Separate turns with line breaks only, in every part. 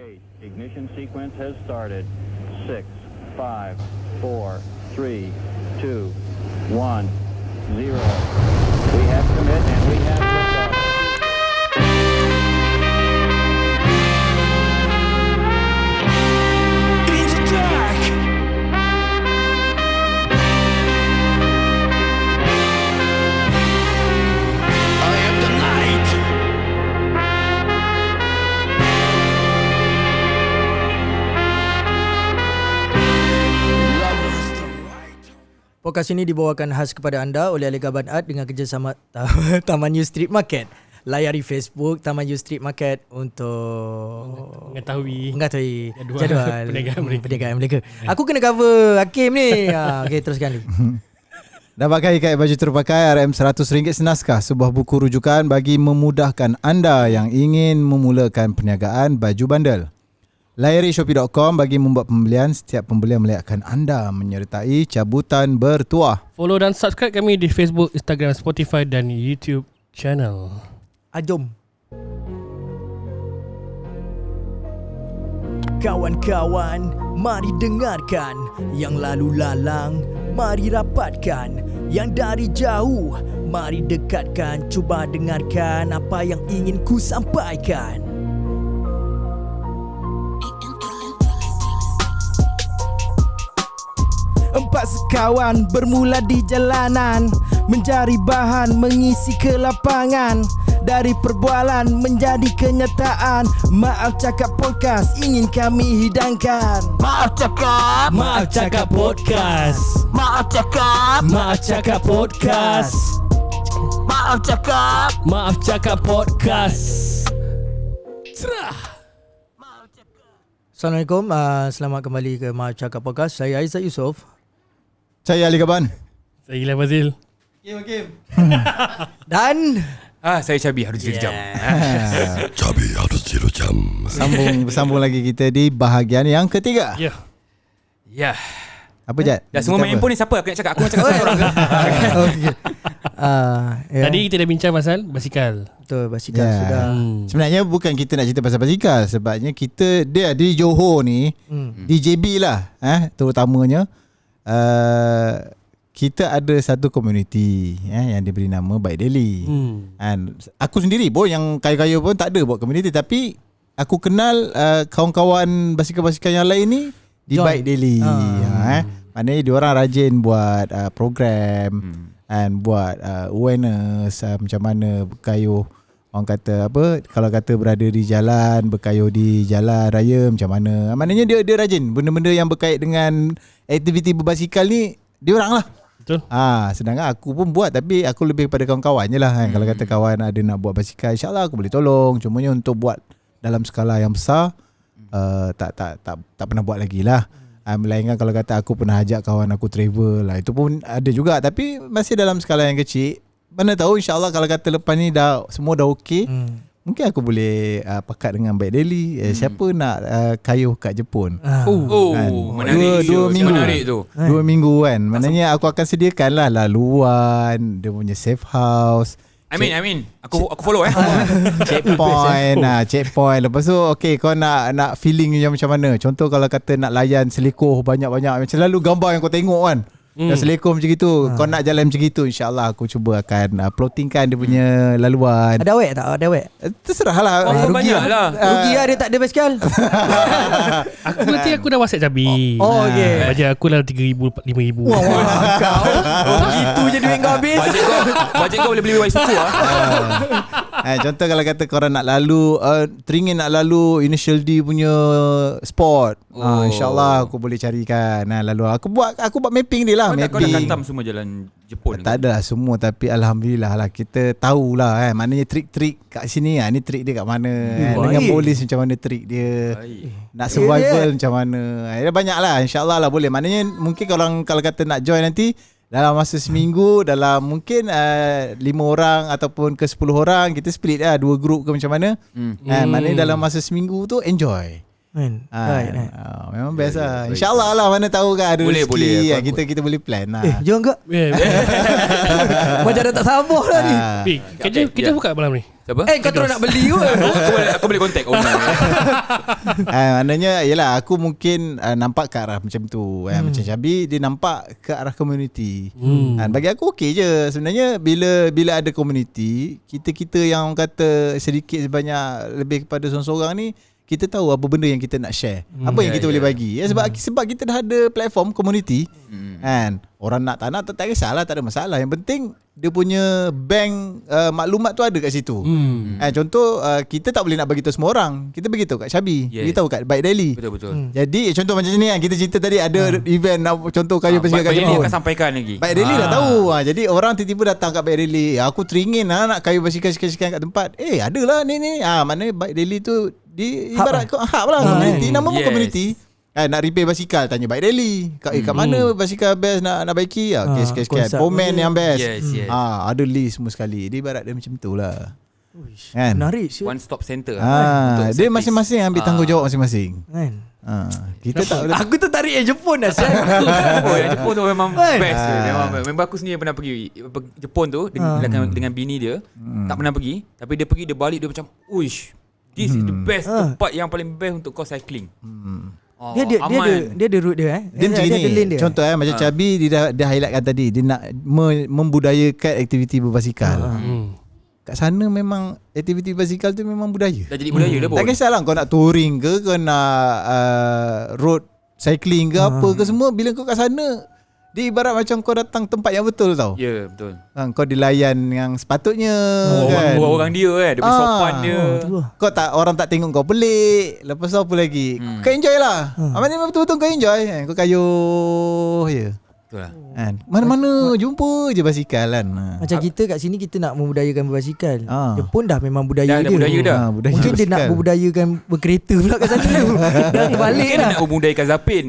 Okay, ignition sequence has started. 6, 5, 4, 3, 2, 1, 0. We have commit and we have liftoff.
Podcast ini dibawakan khas kepada anda oleh Alika Banat dengan kerjasama Taman U Street Market. Layari Facebook Taman U Street Market untuk mengetahui jadual perniagaan mereka. Aku kena cover Hakim ni. Okey, teruskan ni.
Dah pakai ikat baju terpakai RM100 senaskah, sebuah buku rujukan bagi memudahkan anda yang ingin memulakan perniagaan baju bandel. Layari shopee.com bagi membuat pembelian. Setiap pembelian melayakan anda menyertai cabutan bertuah.
Follow dan subscribe kami di Facebook, Instagram, Spotify dan YouTube channel.
Jom. Kawan-kawan, mari dengarkan. Yang lalu lalang, mari rapatkan. Yang dari jauh, mari dekatkan. Cuba dengarkan apa yang ingin ku sampaikan. Empat sekawan bermula di jalanan, mencari bahan mengisi kelapangan. Dari perbualan menjadi kenyataan. Maaf Cakap Podcast ingin kami hidangkan.
Maaf Cakap.
Maaf Cakap Podcast.
Maaf Cakap.
Maaf Cakap Podcast.
Maaf Cakap.
Maaf Cakap Podcast.
Assalamualaikum, selamat kembali ke Maaf Cakap Podcast. Saya Aizat Yusof.
Saya Ali Gaban.
Saya Ilham Fazil.
Dan
saya Cabi harus jam.
Cabi harus jam.
Sambung lagi kita di bahagian yang ketiga.
Ya.
Apa Jad?
Dah semua main handphone ni siapa? Aku nak cakap. Aku nak cakap satu orang ke?
Tadi kita dah bincang pasal basikal.
Betul, basikal sudah.
Sebenarnya bukan kita nak cerita pasal basikal. Sebabnya kita di Johor ni, di JB lah, terutamanya, kita ada satu komuniti yang diberi nama Bike Daily. And aku sendiri pun yang kaya-kaya pun tak ada buat komuniti, tapi aku kenal kawan-kawan basikal-basikal yang lain ni di Bike Daily. Maknanya diorang rajin buat program and buat awareness macam mana berkayuh, orang kata apa, kalau kata berada di jalan, berkayuh di jalan raya macam mana. Maknanya dia rajin benda-benda yang berkait dengan aktiviti berbasikal ni, diorang lah.
Betul.
Sedangkan aku pun buat, tapi aku lebih kepada kawan-kawan je lah kan. Kalau kata kawan ada nak buat basikal, InsyaAllah aku boleh tolong. Cumanya untuk buat dalam skala yang besar, tak pernah buat lagi lah. Melainkan kalau kata aku pernah ajak kawan aku travel lah, itu pun ada juga, tapi masih dalam skala yang kecil. Mana tahu insyaAllah kalau kata lepas ni semua dah okey, mungkin aku boleh pakat dengan Bike Daily. Siapa nak kayuh kat Jepun?
Menarik. Menarik tu.
2 minggu kan. Maknanya aku akan sediakan lah laluan, dia punya safe house.
Amin. Aku follow
Checkpoint. Lepas tu kau nak feeling macam mana? Contoh kalau kata nak layan selekoh banyak-banyak, macam lalu gambar yang kau tengok kan. Dah selekoh macam gitu, kau nak jalan macam gitu, InsyaAllah aku cuba akan plottingkan dia punya laluan.
Ada awet tak? Ada awet?
Terserah lah.
Rugi lah.
Rugi lah dia tak ada basikal.
Aku dah WhatsApp Cabi.
Okay.
Bajet aku lah 3,000, 5,000.
Wah, kau gitu je duit kau habis.
Bajet kau boleh beli Waisaku
Contoh kalau kata korang nak lalu teringin nak lalu Initial D punya sport, InsyaAllah aku boleh carikan lalu. Aku buat mapping dia lah.
Kau dah khatam semua jalan Jepun?
Tak ada lah semua, tapi Alhamdulillah lah kita tahulah maknanya trik-trik kat sini ni trik dia kat mana, dengan polis macam mana trik dia, nak survival macam mana. Dia banyak lah, InsyaAllah lah boleh. Maknanya mungkin kalau kata nak join nanti dalam masa seminggu, dalam mungkin 5 orang ataupun ke 10 orang, kita split lah 2 grup ke macam mana. Maknanya dalam masa seminggu tu enjoy. Memang best lah. InsyaAllah lah, mana tahu kan ada rezeki. Kita boleh plan lah.
Jom ke? Macam dah tak sabar lah ni.
Kerja buka malam ni?
Siapa?
kau terus nak beli ke?
Aku boleh contact owner.
Maknanya yelah aku mungkin nampak ke arah macam tu. Macam Syabi dia nampak ke arah community. Bagi aku okey je. Sebenarnya bila ada community, kita yang kata sedikit sebanyak lebih kepada seorang-seorang ni, kita tahu apa benda yang kita nak share. Apa yang kita boleh bagi. Sebab kita dah ada platform community. Kan? Orang nak tak nak tak kisahlah, tak ada masalah. Yang penting dia punya bank maklumat tu ada kat situ. Contoh kita tak boleh nak bagi tahu semua orang. Kita bagi tahu kat Syabi, bagi tahu kat Byte Daily.
Betul.
Jadi contoh macam ni kan, kita cerita tadi ada event contoh kayu basikal kat
Byte Daily
Jepun.
akan sampaikan lagi.
Byte Daily dah tahu. Jadi orang tiba-tiba datang kat Byte Daily. Aku teringin nak kayu basikal kat tempat. Adalah ni. Maknanya Byte Daily tu di ibarat hub lah, community. Nama pun community. Nak repair basikal, tanya Byte Daily. Kat mana basikal best nak baiki? Sekian-sekian. Komen yang best.
Yes.
Ada list semua sekali. Dia ibarat dia macam tu lah. Kan?
Menarik sih.
One stop center.
Dia masing-masing ambil tanggungjawab masing-masing.
Kan?
Kita tak boleh.
Aku tertarik yang Jepun dah.
Yang Jepun tu memang best. Memang aku sendiri pernah pergi Jepun tu dengan bini dia. Tak pernah pergi, tapi dia pergi, dia balik, dia macam, uish, this is the best tempat yang paling best untuk kau cycling.
Dia ada route dia
Dia macam ni. Contoh macam Cabi dia highlightkan tadi, dia nak membudayakan aktiviti berbasikal. Kat sana memang aktiviti basikal tu memang budaya.
Dah jadi budaya dah pun.
Tak kisahlah kau nak touring ke, kau nak road cycling ke apa ke semua, bila kau kat sana dia ibarat macam kau datang tempat yang betul tau.
Ya, betul.
Kau dilayan yang sepatutnya kan.
Orang dia dia punya sopan dia.
Kau orang tak tengok kau pelik. Lepas tu apa lagi? Kau enjoy lah. Maknanya betul-betul kau enjoy. Kau kayuh je.
Betul lah.
Mana-mana jumpa je basikal kan.
Macam kita kat sini, kita nak membudayakan berbasikal. Jepun dah memang budaya
Dah
dia.
budaya dah.
Mungkin dia nak membudayakan berkereta pula kat sana. Dah balik
Mungkin
dah.
dia nak membudayakan Zapin.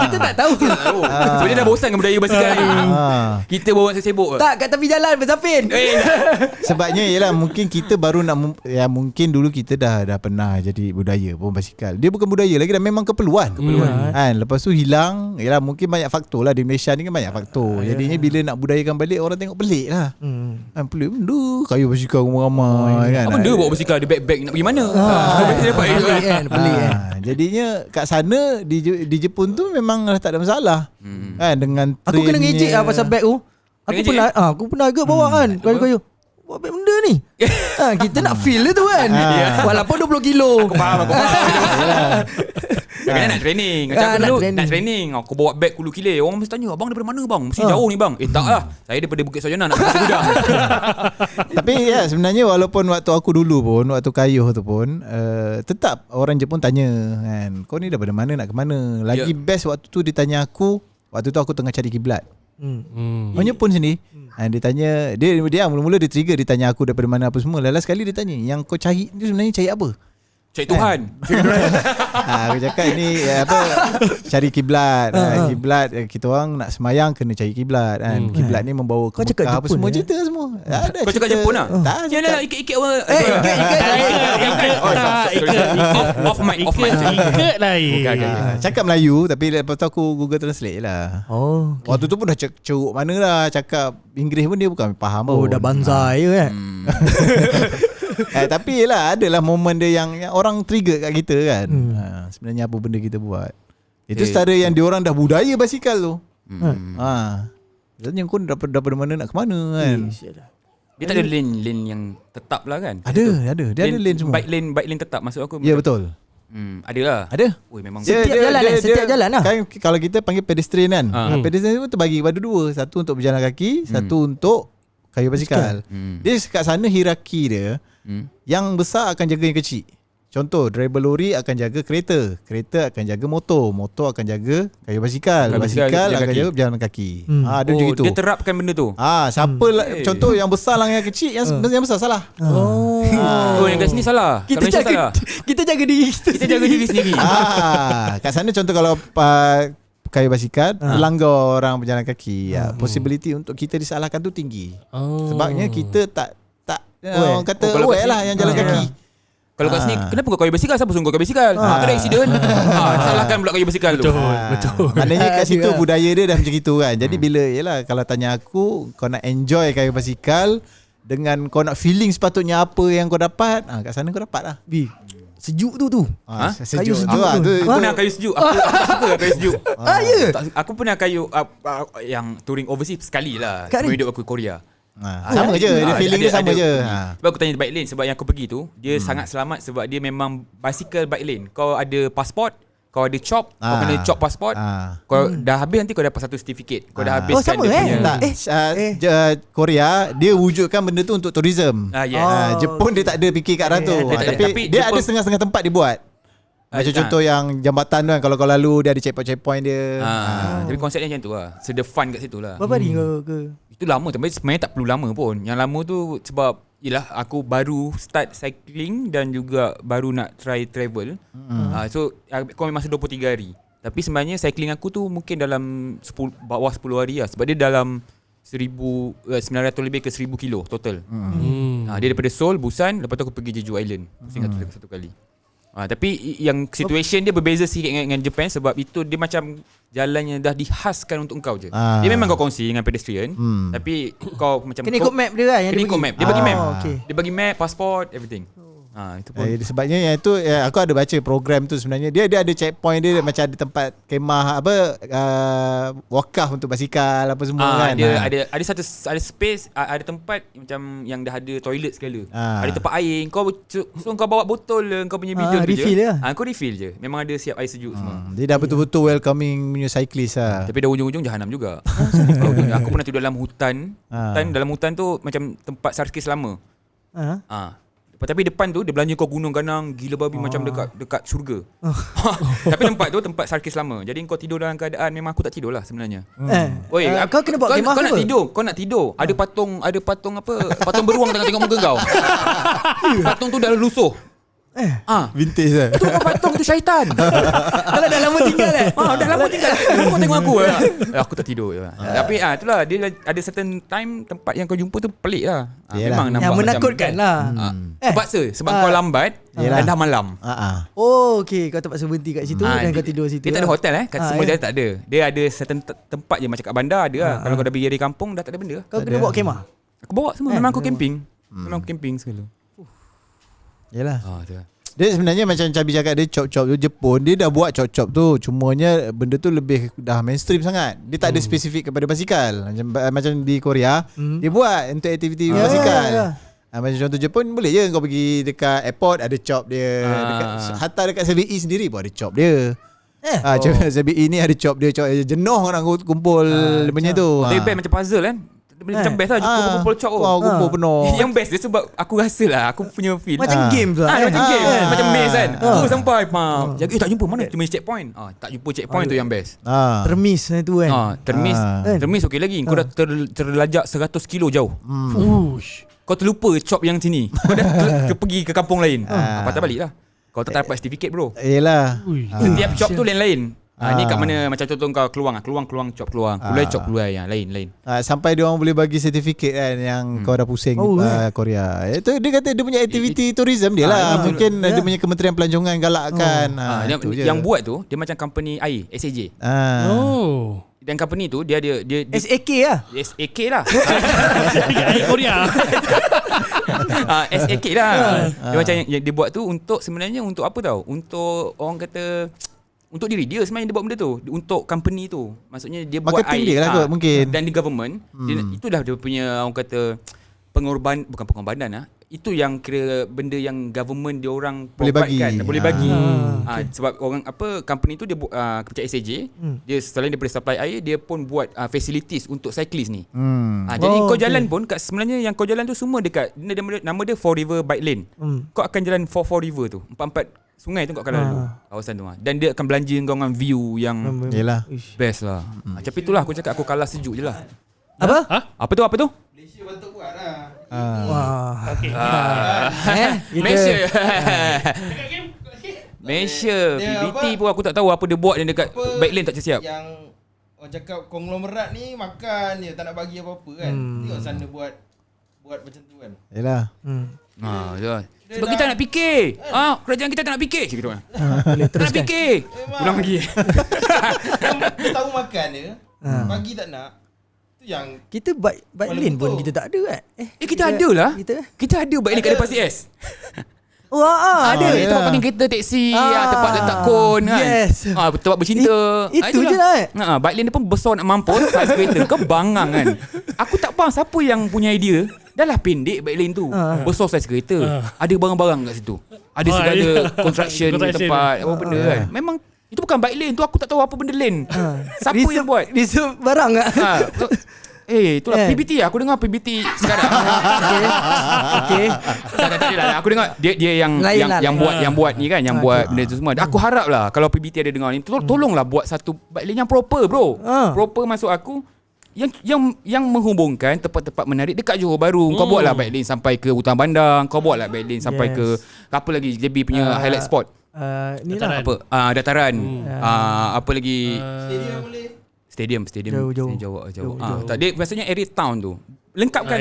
Kita tak tahu.
Sebab dia dah bosan dengan budaya basikal ni. Kita bawa sibuk.
Tak, kat tepi jalan bersapin.
Sebabnya ialah mungkin kita baru nak mungkin dulu kita dah pernah jadi budaya pun basikal. Dia bukan budaya lagi, dah memang keperluan. Kan, lepas tu hilang. Ialah mungkin banyak faktor lah di Malaysia ni kan, banyak faktor. Jadinya bila nak budayakan balik, orang tengok pelik lah. Kan, pelik benda kayu basikal ramai-ramai kan.
Apa benda bawa basikal, dia backpack nak pergi mana?
Pelik kan.
Jadinya kat sana di Jepun tu memang tak ada masalah. Kan, dengan
Aku kena ngejek lah pasal bag tu. Aku pernah agak bawa kan kayu-kayu. Buat bag benda ni. Kita nak feel dia tu kan. Walaupun 20 kilo.
Aku faham. Kadang-kadang nak training. Macam aku dulu nak training, aku bawa beg 10 kilo. Orang mesti tanya, abang daripada mana bang? Mesti jauh ni bang. Tak lah, saya daripada Bukit Sarjana nak pergi Gudang.
Tapi sebenarnya walaupun waktu aku dulu pun, waktu kayuh tu pun, tetap orang Jepun tanya kan, kau ni daripada mana nak ke mana. Lagi best waktu tu dia tanya aku, waktu tu aku tengah cari kiblat. Orang Jepun sini, dia tanya, dia mula-mula dia trigger, dia tanya aku daripada mana apa semua. Last sekali dia tanya, yang kau cari ni sebenarnya cari apa?
Cari Tuhan.
Aku cakap ni cari kiblat. Kiblat kita orang nak semayang kena cari kiblat kan. Kiblat ni membawa ke Mekah apa semua cerita semua.
Kau cakap Jepun lah?
Tak.
Janganlah ikat-ikat orang. Off mic.
Ikat lain.
Cakap Melayu tapi lepas tu aku Google Translate lah. Waktu tu pun dah ceruk mana lah. Cakap Inggeris pun dia bukan faham pun.
Dah banzai kan.
Tapi yelah, adalah momen dia yang orang trigger kat kita kan. Sebenarnya apa benda kita buat. Itu setara yang diorang dah budaya basikal tu. Sebenarnya kau daripada mana nak ke mana kan.
Dia tak ada lane yang tetap lah kan?
Ada. Dia ada lane semua.
Bike lane tetap maksud aku.
Ya betul.
Ada lah.
Ada.
Oi, memang
Setiap jalan lah.
Kan kalau kita panggil pedestrian kan. Pedestrian tu terbagi kepada dua. Satu untuk berjalan kaki, satu untuk kayu basikal. Dia kat sana hierarki dia. Yang besar akan jaga yang kecil. Contoh, driver lori akan jaga kereta, kereta akan jaga motor, motor akan jaga kayu basikal, basikal akan jaga berjalan kaki. Ada macam gitu.
Dia terapkan benda tu.
Siapa contoh yang besar lah yang kecil, yang besar salah.
Yang kat sini salah.
Kita jaga diri kita.
Kita jaga diri sendiri.
Kat sana contoh kalau kayu basikal melanggar orang berjalan kaki, possibility untuk kita disalahkan tu tinggi. Sebabnya kita tak orang kata aware lah yang jalan kaki.
Kalau kat sini, kenapa kau kayu basikal? Siapa suruh kau kayu basikal? Kena accident. Salahkan pula kayu basikal tu.
Betul.
Maknanya kat situ budaya dia dah macam gitu kan. Jadi bila, yelah, kalau tanya aku, kau nak enjoy kayu basikal, dengan kau nak feeling sepatutnya apa yang kau dapat, kat sana kau dapat lah.
Sejuk tu.
Sejuk
sejuk
tu lah.
tu.
Aku pernah kayu sejuk. Aku suka kayu sejuk.
Ya.
Aku pernah kayu yang touring overseas sekali lah.
Kat
Sebelum
ni?
hidup aku Korea.
Sama je, dia feeling dia sama je.
Sebab aku tanya bike lane, sebab yang aku pergi tu dia sangat selamat sebab dia memang bicycle bike lane. Kau ada pasport, kau ada chop, kau kena chop pasport. Kau dah habis nanti kau dapat satu certificate. Kau dah habiskan
sama,
dia punya.
Korea dia wujudkan benda tu untuk tourism.
Yes.
Jepun dia tak ada fikir kat arah tu. Tapi dia ada setengah-setengah tempat dia buat. Macam contoh yang jambatan tu kan, kalau kau lalu dia ada checkpoint dia.
Tapi konsepnya macam tu lah. So the fun kat situ lah.
Berapa hari kau ke?
Itu lama tapi sebenarnya tak perlu lama pun. Yang lama tu sebab yelah aku baru start cycling dan juga baru nak try travel. So kau memang masa 23 hari. Tapi sebenarnya cycling aku tu mungkin dalam bawah 10 hari lah. Sebab dia dalam 900 lebih ke 1000 kilo total. Dia daripada Seoul, Busan, lepas tu aku pergi Jeju Island. Pusing satu kali. Tapi yang situation dia berbeza sikit dengan Japan sebab itu dia macam jalannya dah dihaskan untuk engkau je. Dia memang kau kongsi dengan pedestrian, tapi kau macam
Kena ikut map dia kan yang
kena
dia
ikut
bagi?
map. Dia bagi map.
Okay.
Dia bagi map, passport, everything. Itu pun.
Sebabnya yang itu aku ada baca program tu sebenarnya dia ada checkpoint dia macam ada tempat kemah wakaf untuk basikal apa semua kan.
Dia ada satu space, ada tempat macam yang dah ada toilet segala. Ada tempat air. Kau kau bawa botol kau punya bidon tu
refill
je.
je.
Kau refill je. Memang ada siap air sejuk semua.
Dia dah betul-betul welcoming punya cyclist lah.
Tapi dah ujung-ujung jahanam juga. Aku pernah tidur dalam hutan. Dalam hutan tu macam tempat sarkis lama. Tapi depan tu dia belanja kau gunung ganang gila babi macam dekat syurga. Tapi tempat tu tempat sarkis lama. Jadi kau tidur dalam keadaan memang aku tak tidur lah sebenarnya.
Kau kena buat kemah
kau nak
ke?
kau nak tidur. Ada patung apa? Patung beruang tengah tengok muka kau. Patung tu dah lusuh.
Vintage lah.
Itu kau patung tu syaitan.
Kalau dah lama tinggal
Dah lama tinggal. Kau tengok aku. Aku tak tidur. Tapi itulah dia ada certain time tempat yang kau jumpa tu pelik lah. Memang nampak
yang menakutkan lah.
Sebab kau lambat dan dah malam.
Okay, kau terpaksa berhenti kat situ dan kau tidur situ.
Dia tak ada hotel kat semua jalan tak ada. Dia ada certain tempat je macam kat bandar ada lah. Kalau kau dah pergi dari kampung dah tak ada benda.
Kau kena bawa kemah.
Aku bawa semua. Memang aku camping. Memang aku camping segala.
Yalah.
Tu lah.
Dia sebenarnya macam Cabi cakap dia chop-chop tu Jepun dia dah buat chop-chop tu. Cumanya benda tu lebih dah mainstream sangat. Dia tak ada spesifik kepada basikal. Macam di Korea dia buat untuk aktiviti basikal. Macam contoh Jepun boleh je kau pergi dekat airport ada chop dia. Hatta dekat CBE sendiri pun ada chop dia. CBE ni ada chop dia. Jenuh orang kumpul punya tu.
Tapi best macam puzzle kan. Macam best lah kumpul chop.
Kumpul penuh.
Yang best dia sebab aku rasa lah aku punya feel
Macam games lah.
macam game macam maze kan. Sampai jaga tak jumpa mana cuma checkpoint. Tak jumpa checkpoint tu yang best.
Termis tu kan.
Termis okey lagi. Kau dah terlajak 100 kilo jauh. Kau terlupa chop yang sini. Kau dah pergi ke kampung lain. Patah balik lah. Kau tak dapat certificate bro.
Yelah.
Setiap chop tu lain-lain. Ni kat mana macam contoh kau keluar chop keluar. Keluar chop keluar yang lain.
Sampai dia orang boleh bagi sertifikat kan yang kau dah pusing Korea. Itu dia kata dia punya aktiviti tourism dia lah. Mungkin dia punya Kementerian Pelancongan galakkan.
Yang buat tu dia macam company air SAJ. Dan company tu dia
SAK lah.
SAK lah.
Air Korea.
SAK lah. Dia macam yang dia buat tu untuk sebenarnya untuk apa tau? Untuk orang kata untuk diri dia sebenarnya dia buat benda tu. Untuk company tu. Maksudnya dia buat
marketing dia lah kot mungkin.
Dan di government itulah dia punya orang kata bukan pengorbanan lah. Itu yang kira benda yang government dia orang
boleh bagi.
Sebab orang company tu dia macam SAJ, dia selain daripada supply air dia pun buat facilities untuk cyclist ni. Jadi kau jalan pun sebenarnya yang kau jalan tu semua dekat nama dia Four River Bike Lane. Kau akan jalan Four River tu. Empat sungai tu kau akan lalu kawasan tu. Dan dia akan belanja kau dengan view yang
Yelah.
best lah. Tapi itulah aku cakap aku kalah sejuk je lah.
Apa?
Apa tu?
Malaysia patut buat lah.
Malaysia PBT pun aku tak tahu apa dia buat yang dekat bike lane tak siap.
Yang orang cakap konglomerat ni makan je tak nak bagi apa-apa kan. Tengok sana buat macam tu kan.
Yelah.
Sebab kita nak fikir. Kerajaan kita tak nak fikir. Gitu kan. Tak nak fikir. Ulang lagi.
Dia tahu makan dia. Bagi tak nak. yang
Kita bike lane pun kita tak ada kan?
Kita ada lah. Kita ada bike lane kat depan CS.
Wah,
Ada tempat parking kereta taksi, tempat letak kon kan.
Yes.
Tempat bercinta.
Itu je lah.
Bike lane dia pun besar nak mampus saiz kereta. Kau bangang kan. Aku tak faham siapa yang punya idea. Dah lah pendek bike lane tu. Besar saiz kereta. Ada barang-barang kat situ. Ada segala construction tempat apa benda kan. Memang itu bukan bike lane tu, aku tak tahu apa benda lane. Siapa yang buat?
Reserve barang tak?
Itulah PBT lah. Aku dengar PBT sekarang.
Okay.
Tak lah. Aku dengar dia yang buat ni kan, yang buat benda tu semua. Aku harap lah kalau PBT ada dengar ni, tolonglah buat satu bike lane yang proper bro. Proper masuk aku. Yang menghubungkan tempat-tempat menarik dekat Johor Bahru. Kau buatlah bike lane sampai ke Hutan Bandang. Kau buatlah bike lane sampai ke apa lagi JB punya highlight spot. Ni lah apa? Dataran. Apa lagi? Stadium jauh. Tak, dia biasanya area town tu. Lengkapkan.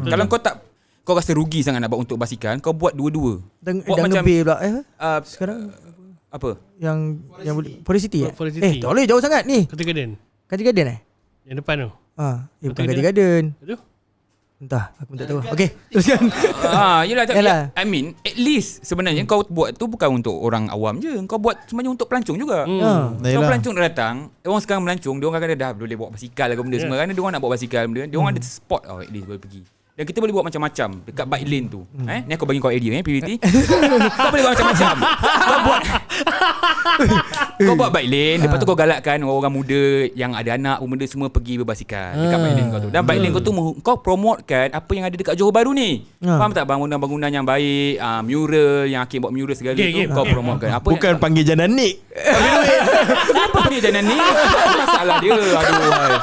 Kalau kau rasa rugi sangat nak buat untuk basikal, kau buat dua-dua. Buat macam pula sekarang apa? Yang boleh Forest City. Tak boleh jauh sangat ni. Country Garden. Yang depan tu. Bukan Country Garden. Aduh. Entah, aku tak tahu. Okey, teruskan. Yalah. I mean, at least sebenarnya kau buat tu bukan untuk orang awam je. Kau buat sebenarnya untuk pelancong juga. Kalau pelancong dah datang, orang sekarang melancong, dia orang kadang-kadang dah boleh bawa basikal ke benda semua. Kerana dia orang nak bawa basikal benda, dia orang ada spot at least boleh pergi. Dan kita boleh buat macam-macam dekat bike lane tu. Ni aku bagi kau idea PVT. Kau boleh buat macam-macam. Kau buat bike lane, lepas tu kau galakkan orang-orang muda yang ada anak pun benda semua pergi berbasikal dekat bike lane kau tu. Dan bike lane kau tu kau promotekan apa yang ada dekat Johor Bahru ni. Faham tak? Bangunan-bangunan yang baik, mural yang Hakim buat mural segala tu kau promotekan.
Bukan panggil Janan Nik.
Kenapa panggil Janan Nik? Masalah dia. Aduh.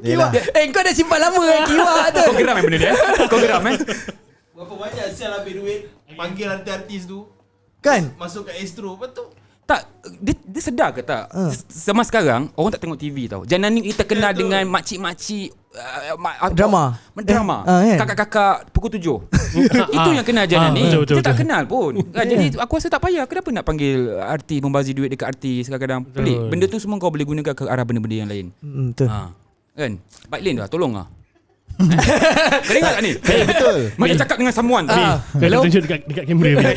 Kiwak. Kau dah simpan lama kiwak tu.
Kau geram benda dia. Kau geram
Berapa banyak sial habis duit panggil artis tu.
Kan?
Masuk kat Astro. Betul.
Tak, dia sedar ke tak? Sama sekarang orang tak tengok TV tau. Janan ni kita kenal dengan makcik-makcik
drama.
Kakak-kakak pukul 7. Itu yang kenal Janan ni. Kita tak kenal pun. Jadi aku rasa tak payah. Kenapa nak panggil artis, membazir duit dekat artis kadang-kadang. Pelik. Benda tu semua kau boleh gunakan ke arah benda-benda yang lain.
Betul.
Kan? Bike lane dah, tolong lah. Kau dengar tak ni?
Betul.
Macam cakap dengan someone.
Kalau tunjuk dekat kamera ni.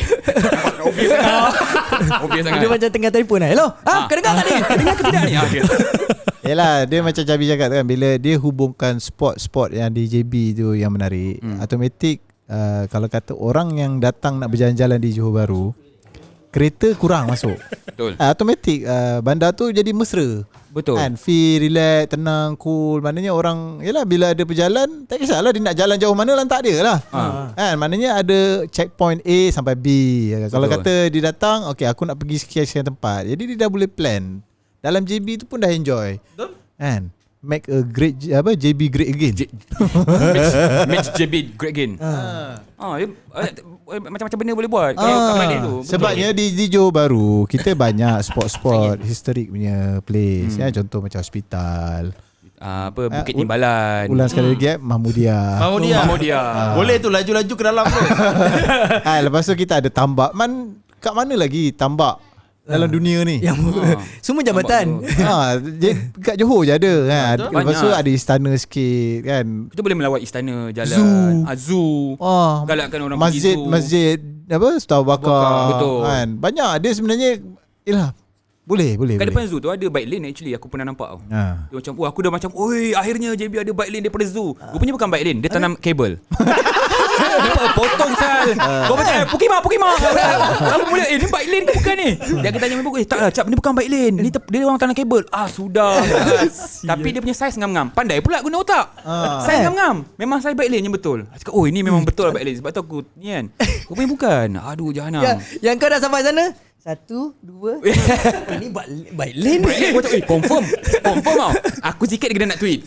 Obvious sangat.
Dia macam tengah telefon lah. Hello? Kau dengar tak ni?
Dengar ke tidak ni?
Yelah, dia macam Jabi cakap kan, bila dia hubungkan spot-spot yang di JB tu yang menarik, automatik kalau kata orang yang datang nak berjalan-jalan di Johor Bahru, kereta kurang masuk.
Betul.
Automatik bandar tu jadi mesra.
Betul.
Kan, feel relax, tenang, cool. Maknanya orang, yelah, bila ada perjalanan, tak kisahlah dia nak jalan jauh mana lah, tak ada lah. Kan, maknanya ada checkpoint A sampai B. Kalau kata dia datang, okay, aku nak pergi sekian-sekian tempat. Jadi dia dah boleh plan. Dalam JB tu pun dah enjoy. Betul. Kan? Make a great JB great again.
Make JB great again. Macam-macam benda boleh buat. Tu.
Sebabnya di Johor Bahru kita banyak spot-spot historic punya place. Contoh macam hospital.
Bukit Timbalan.
Ulang sekali lagi
Mahmudia.
Boleh tu laju-laju ke dalam tu.
Lepas tu kita ada tambak. Kat mana lagi tambak dalam dunia ni?
Semua jambatan.
Kat Johor je ada kan. Lepas tu ada istana sikit kan.
Kita boleh melawat istana, jalan zoo. Galakkan orang pergi zoo.
Masjid Star Bakar.
Betul
kan. Banyak dia sebenarnya. Yelah, boleh.
Kat depan zoo tu ada bike lane actually. Aku pernah nampak. Dia macam, aku dah macam, oi, akhirnya JB ada bike lane daripada zoo. Rupanya bukan bike lane, dia tanam kabel. Potong sal. Kau macam Pokemon. Lalu mula ni bike lane ke bukan ni? Dia akan tanya member, tak lah cap, ni bukan bike lane. Ni dia orang tanam kabel. Sudah. Tapi dia punya saiz ngam-ngam. Pandai pula guna otak. Saiz ngam-ngam. Memang saiz bike lane yang betul. Aku cakap, ini memang betul bike lane. Sebab tu aku ni kan. Rupanya bukan. Aduh, jahanam.
Yang kau dah sampai sana, 1, 2. Ini bike lane.
Confirm tau. Aku sikit dia kena nak tweet.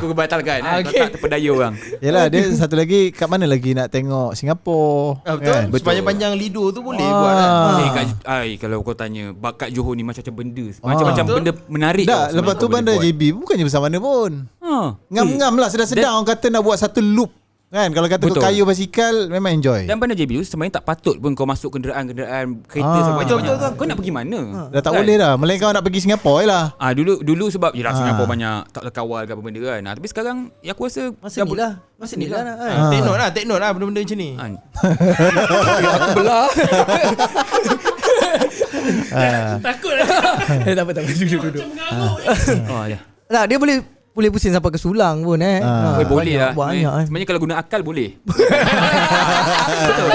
Aku batalkan. Tak terpedaya orang.
Yelah, dia satu lagi, kat mana lagi nak tengok Singapura.
Betul. Sepanjang-panjang Lido tu boleh buat kan.
Kalau kau tanya bakat Johor ni macam-macam benda. Macam-macam benda menarik.
Tak, lepas tu bandar JB bukannya besar mana pun. Ngam-ngam lah, sedang-sedang orang kata nak buat satu loop Kan kalau kata kau
Betul.
kayu basikal memang enjoy.
Dan benda JB tu sebenarnya tak patut pun kau masuk kenderaan kereta sampai
betul,
banyak.
betul.
Kau nak pergi mana?
Dah tak boleh dah. Melainkan kau nak pergi Singapura je lah.
Dulu sebab yalah Singapura banyak tak kawal ke apa benda kan. Tapi sekarang aku rasa
Masa ni lah. Masa ni lah.
Take note lah benda-benda macam ni.
Aku belah.
Takut lah.
Tak apa. Duduk.
ya.
Tak, dia boleh pusing sampai ke Sulang pun
Boleh lah.
Banyak.
Sebenarnya kalau guna akal boleh. Betul.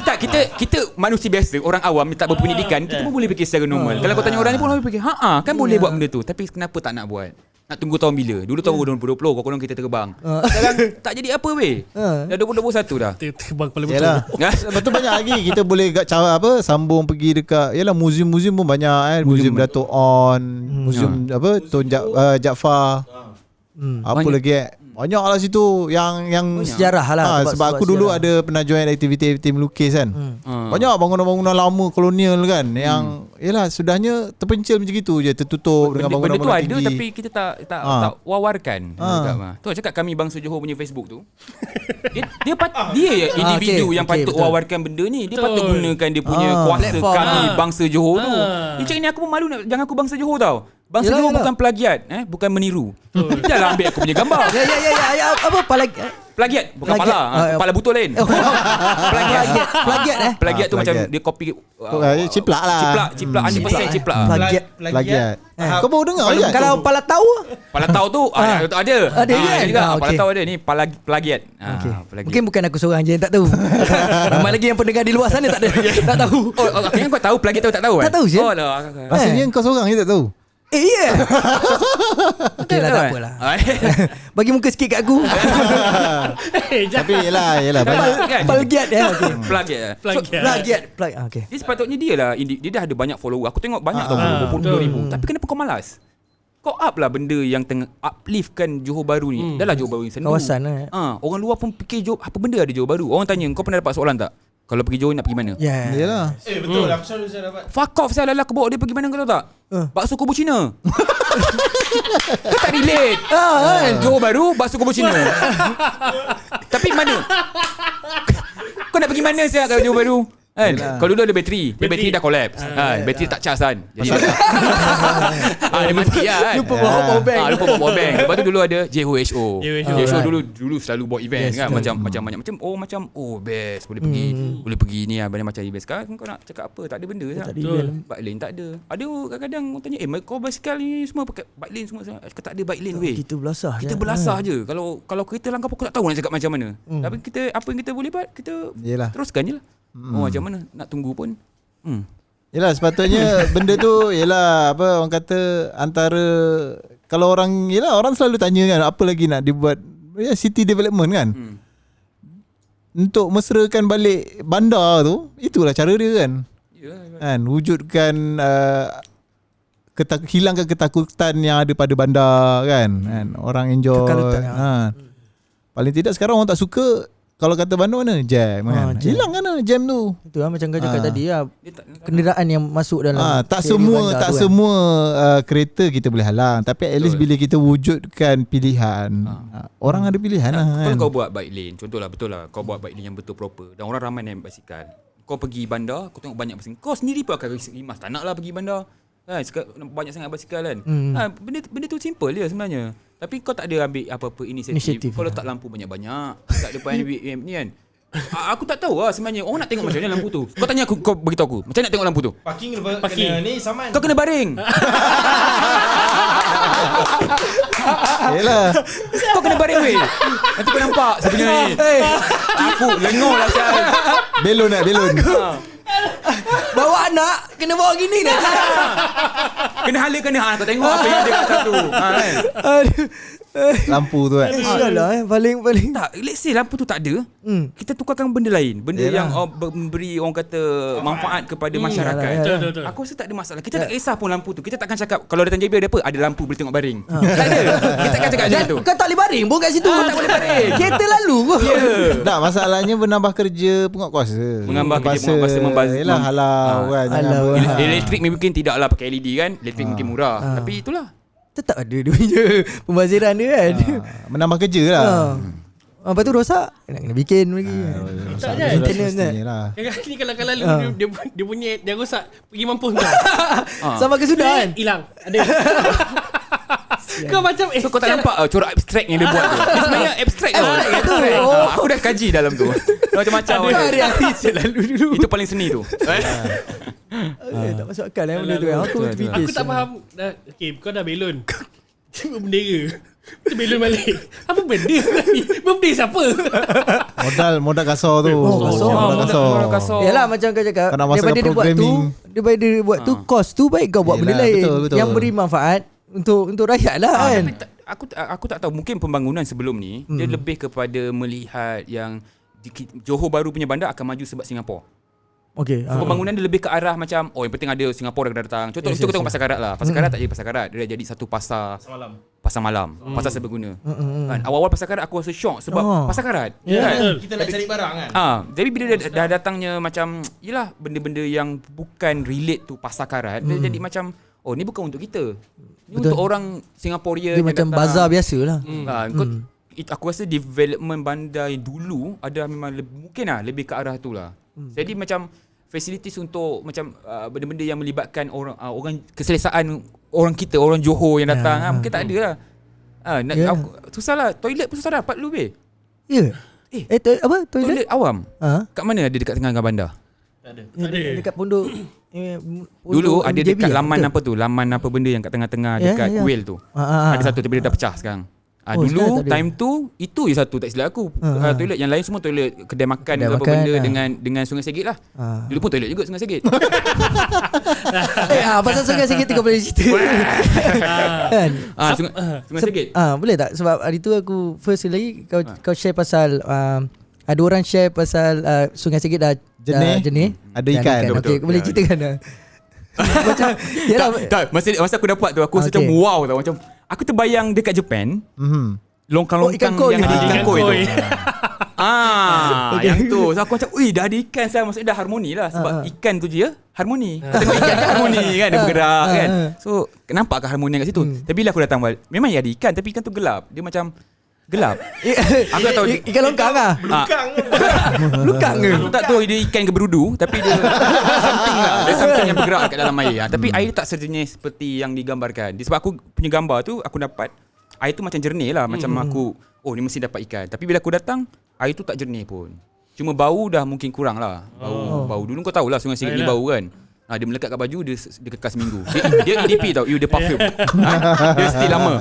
Tak, kita manusia biasa, orang awam tak berpendidikan, kita pun boleh fikir secara normal. Kalau kau tanya orang ni pun orang fikir, kan boleh buat benda tu. Tapi kenapa tak nak buat? Nak tunggu tahun bila? Dulu tahun 2020 kau kita terbang. Sekarang tak jadi apa weh. Dah 2021 dah.
Terbang kepala betul.
Yalah. Betul banyak lagi. Kita boleh cara sambung pergi dekat yalah muzium-muzium pun banyak kan. Muzium Dato' On, muzium Tun Jaafar. Apa
Banyak.
lagi banyak lah situ yang
Sejarah lah.
sebab aku dulu ada pernah join aktiviti melukis kan. Banyak bangunan-bangunan lama kolonial kan yang yalah sudahnya terpencil macam gitu je, tertutup dengan
Benda tu
bangunan-bangunan
ada
tinggi.
tapi kita tak wawarkan. Tu cakap kami Bangsa Johor punya Facebook tu. Dia individu yang patut
betul.
wawarkan benda ni. Dia patut gunakan dia punya kuasa
platform.
kami Bangsa Johor tu. Dia cakap ni aku pun malu nak jangan aku Bangsa Johor tau. Bangsa
Yalah,
Johor
yalah.
bukan plagiat, bukan meniru. Janganlah ambil aku punya gambar.
Ya. Apa
Plagiat bukan
Plagiat.
pala. Pala butul lain. Plagiat. Plagiat tu macam
plagiat.
dia copy
Ciplak lah.
Ciplak 100% ciplak.
Plagiat. Kau baru dengar je?
Kalau pala tahu
Pala tahu tu ada.
Ada kan?
Juga. Pala
Okey.
tahu ada ni plagiat. Plagiat.
Mungkin bukan aku seorang je yang tak tahu. Ramai lagi yang pendengar di luar sana tak ada. Tak tahu.
Akhirnya kau tahu plagiat tak tahu kan?
Tak tahu je.
Oh lah.
Rasanya kau seorang je tak tahu.
Ya. Okey lah, tak apalah. Bagi muka sikit kat aku.
Tapi yelah banyak.
Plagiat
Plagiat.
Plagiat. Okey.
Dia sepatutnya dia lah dia dah ada banyak follower. Aku tengok banyak tau follower 20,000. Tapi kenapa kau malas? Kau up lah benda yang tengah upliftkan Johor Bahru ni. Dah lah Johor Bahru ni sendu.
Kawasan
Orang luar pun fikir apa benda ada Johor Bahru. Orang tanya kau pernah dapat soalan tak? Kalau pergi Johor nak pergi mana?
Ya.
Yelah.
Betul aku selalu saya dapat.
Fuck off saya lah aku bawa dia pergi mana kau tahu tak? Bakso kubu Cina. Kau tak relate. Johor Bahru bakso kubu Cina. Tapi mana? Kau nak pergi mana saya kalau Johor Bahru? Kan? Kalau dulu ada bateri. Dia bateri dah collapse. Bateri tak charge kan. Jadi dia mati lah kan.
Lupa bawa power bank.
Lupa bawa power bank. Lepas tu dulu ada JHO.
JHO.
dulu selalu buat event kan. Macam best boleh pergi ni lah banyak macam event. Sekarang kau nak cakap apa? Tak ada benda lah. Bike lane tak ada. Ada kadang-kadang orang tanya kau basikal ni semua pakai bike lane semua. Cakap tak ada bike lane weh.
Kita belasah.
Kita belasah je. Kalau kereta langkah pun aku tak tahu nak cakap macam mana. Tapi apa yang kita boleh buat kita
Yelah.
teruskan je lah. Macam mana nak tunggu pun.
Yelah sepatutnya benda tu yelah orang kata antara kalau orang selalu tanya kan apa lagi nak dibuat city development kan. Untuk mesrakan balik bandar tu itulah cara dia kan. Kan wujudkan hilangkan ketakutan yang ada pada bandar kan. Orang enjoy. Paling tidak sekarang orang tak suka. Kalau kata Bandung mana? Jam kan. Hilang kan jam tu.
Itu lah macam kau cakap tadi lah. Kenderaan yang masuk dalam
tak semua kereta kita boleh halang. Tapi at least bila kita wujudkan pilihan, orang ada pilihan lah kan.
Kalau kau buat bike lane, contohlah betul lah kau buat bike lane yang betul proper dan orang ramai naik basikal. Kau pergi bandar, kau tengok banyak basikal. Kau sendiri pun akan rimas. Tak nak lah pergi bandar. Banyak sangat basikal kan. Benda tu simple je sebenarnya. Tapi kau tak ada ambil apa-apa inisiatif. Kau letak lampu banyak-banyak kat depan ni kan. Aku tak tahu lah sebenarnya. Orang nak tengok macam mana lampu tu. Kau tanya aku, kau beritahu aku. Macam nak tengok lampu tu?
Parking kena ni saman.
Kau kena baring.
Yelah.
Kau kena baring weh. Nanti kau nampak sebenarnya ni. Aku lengor lah Syah.
Belon.
bawa anak kena bawa gini dah.
Kena hala. Kau tengok apa yang dia kat satu. Kan?
Lampu tu kan.
Insyaallah paling
Tak, let's say lampu tu tak ada. Kita tukarkan benda lain. Benda yang memberi orang kata manfaat kepada masyarakat.
Betul.
Aku rasa tak ada masalah. Kita tak kisah pun lampu tu. Kita takkan cakap kalau datang JB ada apa? Ada lampu boleh tengok baring. Tak ada. Kita takkan cakap macam tu.
Kau tak boleh baring pun kat situ.
Tak boleh baring.
Kereta lalu pun.
Tak, masalahnya menambah kerja penguatkuasa.
Menambah kerja penguatkuasa, membazir.
Yelah halau kan.
Elektrik mungkin tidaklah pakai LED kan. Elektrik mungkin murah. Tapi itulah.
Tetap ada dia punya pembaziran dia kan.
Menambah kerja lah.
Lepas tu rosak, nak kena bikin lagi.
Tak je.
Maintenance kan.
Ni kalau lalu dia punya dia rosak pergi mampus tau.
Sama ke sudah kan?
Hilang. Ada. Kau macam
So kau tak nampak corak abstrak yang dia buat tu. Dia sebenarnya abstrak tau. Abstrak. Aku dah kaji dalam tu. Macam-macam.
Hari-hari selalu dulu.
Itu paling seni tu.
Tak masuk akal benda tu. Aku terfikir.
Aku tak faham. Okay, kau dah belon. Cuma bendera. Macam belon balik. Apa benda ni? Benda siapa?
Modal kasar tu.
Modal kasar.
Yalah macam kau cakap,
Kau nak masuk
daripada
ke
dia buat tu,
programming.
daripada dia buat tu, kos tu baik kau buat benda
Yelah,
lain
betul.
yang beri manfaat untuk rakyat lah kan.
Tapi aku tak tahu, mungkin pembangunan sebelum ni dia lebih kepada melihat yang Johor Bahru punya bandar akan maju sebab Singapura.
Okey.
So, pembangunan dia lebih ke arah macam yang penting ada Singapura dah datang. Contoh kita tengok Pasar Karat lah. Pasar Karat tak jadi Pasar Karat, dia dah jadi satu pasar malam. Pasar serbaguna. Kan awal-awal Pasar Karat aku rasa shock sebab Pasar Karat. Kan?
Kita nak cari barang kan.
Jadi bila dah datangnya macam yelah benda-benda yang bukan relate tu Pasar Karat, dia jadi macam ni bukan untuk kita. Ni untuk orang Singaporean
Dia macam bazar biasa lah.
Aku rasa development bandar yang dulu ada memang mungkin lebih ke arah tu lah. Jadi macam facilities untuk macam benda-benda yang melibatkan orang keselesaan orang kita, orang Johor yang datang mungkin tak ada lah. Susah lah. Toilet pun susah dapat dulu
Ya. Apa toilet?
Toilet awam. Kat mana ada dekat tengah-tengah bandar?
Tak ada.
Dekat pondok.
Dulu ada
JB
dekat laman
betul?
apa tu? Laman apa benda yang kat tengah-tengah dekat Kuil tu. Ada satu tapi dia dah pecah sekarang. Dulu time tu itu je satu tak silap aku. Toilet yang lain semua toilet kedai makan
kedai
apa
makan,
benda dengan Sungai Segit lah. Dulu pun toilet juga Sungai Segit.
Pasal Sungai Segit tu kau boleh cerita. Kan?
Sungai Segit.
Boleh tak? Sebab hari tu aku first lagi kau share pasal ada orang share pasal Sungai Segit dah jenih.
Ada ikan.
Okey, kau boleh ceritakan. Macam
Tak, masa aku dapat tu aku rasa macam wow tau, macam aku terbayang dekat Japan. Longkang-longkang yang ada ikan koi tu. Yang tu. So aku macam, dah ada ikan saya, maksudnya dah harmoni lah sebab ikan tu je harmoni. Tengok ikan kan harmoni kan, dia bergerak kan. So nampak ke harmoni kat situ. Tapi bila aku datang balik, memang ada ikan tapi ikan tu gelap. Dia macam gelap. Aku tak tahu
ikan longkang ah. Lukang ke?
Aku tak tahu dia ikan ke berudu, tapi dia something lah. Dia something yang bergerak kat dalam air. Tapi air tak sejenis seperti yang digambarkan. Sebab aku punya gambar tu aku dapat air tu macam jernih lah. Macam aku ni mesti dapat ikan. Tapi bila aku datang air tu tak jernih pun. Cuma bau dah mungkin kurang lah. Bau dulu kau tahulah Sungai Segit ni bau kan. Dia melekat kat baju, dia kekal seminggu. Dia EDP tau, dia parfum. Dia still lama.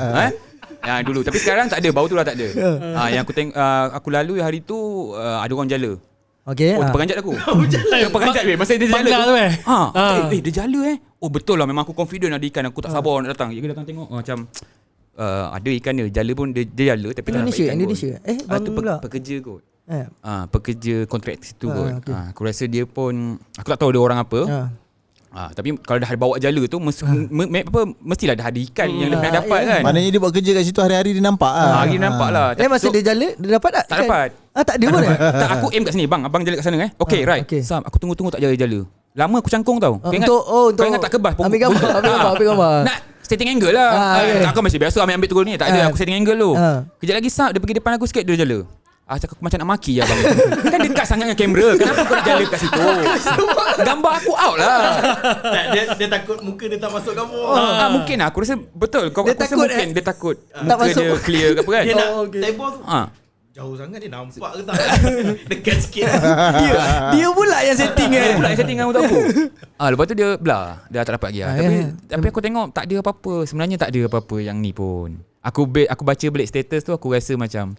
Dulu. Tapi sekarang tak ada, bau tu dah tak ada. Yang aku tengok aku lalu hari tu ada orang jala.
Okey.
Terperanjat aku. Terperanjat masa dia jala tu. Dia jala betul lah, memang aku confident ada ikan, aku tak sabar nak datang. Dia datang tengok macam ada ikan dia, jala pun dia jala tapi
Indonesia.
Itu pekerja kot. Pekerja kontrak situ kot. Aku rasa dia pun aku tak tahu dia orang apa. Tapi kalau dah bawa jala tu mestilah dah ada ikan yang dia pernah dapat kan.
Maknanya dia buat kerja kat situ hari-hari dia nampak lah.
Hari dia nampak lah.
Masa dia jala dia dapat tak?
Tak dapat.
Tak ada pun.
Tak, aku aim kat sini, bang. Abang jala kat sana Okay, right. Sam, aku tunggu tak jala. Lama aku cangkung tau. Kau ingat tak kebas?
Ambil gambar.
Nak setting angle lah. Aku masih biasa ambil turun ni. Tak ada, aku setting angle tu. Kejap lagi Sam, dia pergi depan aku sikit, dia jala. Cakap aku macam nak maki lah bang. Kan dekat sangat dengan kamera. Kenapa kau nak jala kat situ? Gambar aku out lah.
Dia takut muka dia tak masuk gambar.
Mungkin lah. Aku rasa betul. Kau rasa mungkin dia takut
tak
muka dia clear ke apa kan.
Dia nak table tu jauh sangat, dia nampak ke tak? Dekat sikit.
Dia pula yang setting
Dia pula yang setting untuk aku. Lepas tu dia dah tak dapat lagi lah. Tapi aku tengok tak ada apa-apa. Sebenarnya tak ada apa-apa yang ni pun. Aku baca balik status tu, aku rasa macam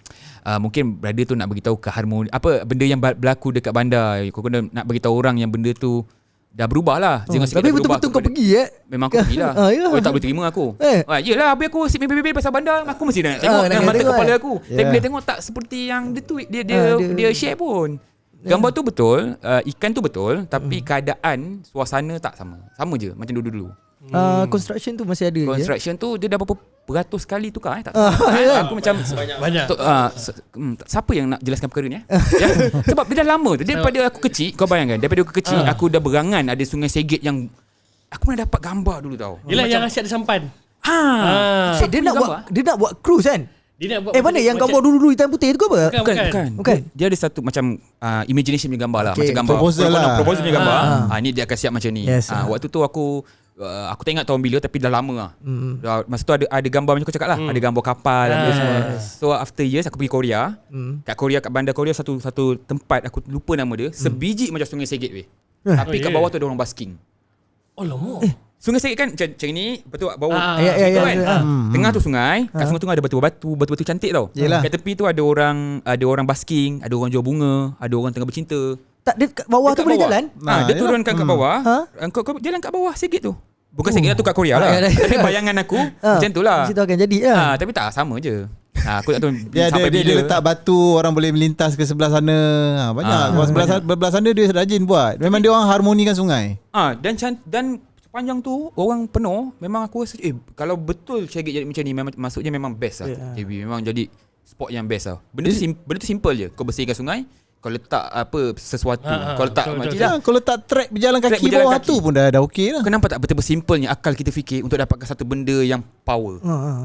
mungkin brother tu nak beritahu ke harmoni, apa benda yang berlaku dekat bandar. Kau kena nak beritahu orang yang benda tu dah berubah lah.
Tapi betul-betul kau pergi
Memang aku pergi lah. Tak boleh terima aku. Yelah, habis aku sip mimpi pasal bandar, aku mesti nak tengok dengan mata kepala aku. Tapi bila tengok tak seperti yang dia tweet, dia share pun. Gambar tu betul, ikan tu betul, tapi keadaan, suasana tak sama. Sama je macam dulu-dulu.
Construction tu masih ada.
Construction tu dia dah berapa beratus kali tukar tak tahu. Aku macam
banyak.
Siapa yang nak jelaskan perkara ni sebab dia dah lama tu. Daripada aku kecil, kau bayangkan, daripada aku kecil aku dah berangan ada Sungai Segit yang aku pernah dapat gambar dulu tau.
Yelah, yang asyik ada sampan.
Dia nak buat cruise kan?
Dia nak buat
Mana yang gambar dulu hitam putih tu ke apa?
Bukan. Dia ada satu macam imagination punya gambar lah.
Okay.
Macam gambar
Proposal lah.
Proposal punya gambar. Ni dia akan siap macam ni.
Yes.
Waktu tu aku tak ingat tahun bila tapi dah lama lah. Masa tu ada gambar macam aku cakap lah. Ada gambar kapal apa semua. So after years aku pergi Korea. Kat Korea, kat bandar Korea satu tempat aku lupa nama dia. Sebiji macam Sungai Segit weh. Tapi kat bawah tu ada orang basking.
Oh lama.
Sungai Segit kan macam ni, betul bawah.
Ya.
Tengah tu sungai, kat sungai tu ada batu-batu cantik tau.
Yelah.
Kat tepi tu ada orang basking, ada orang jual bunga, ada orang tengah bercinta.
Tak, dia kat bawah tu boleh jalan?
Dia turunkan kat bawah. Kau jalan kat bawah Segit tu. Bukan Segit lah tu kat Korea lah. Tapi bayangan aku macam tu lah.
Situ akan jadi lah.
Tapi tak sama je. Aku tak tahu
Dia
sampai bila.
dia letak batu, orang boleh melintas ke sebelah sana. Banyak. Sebelah sana dia rajin buat. Memang dia orang harmonikan sungai.
Dan sepanjang tu orang penuh. Memang aku rasa kalau betul Segit jadi macam ni, maksudnya memang best lah. JB memang jadi spot yang best lah. Benda tu simple je. Kau bersihkan sungai, kau letak sesuatu. Kau letak
Kau letak track berjalan kaki bawah tu pun dah okey lah.
Kenapa tak betul-betul simpelnya akal kita fikir untuk dapatkan satu benda yang power.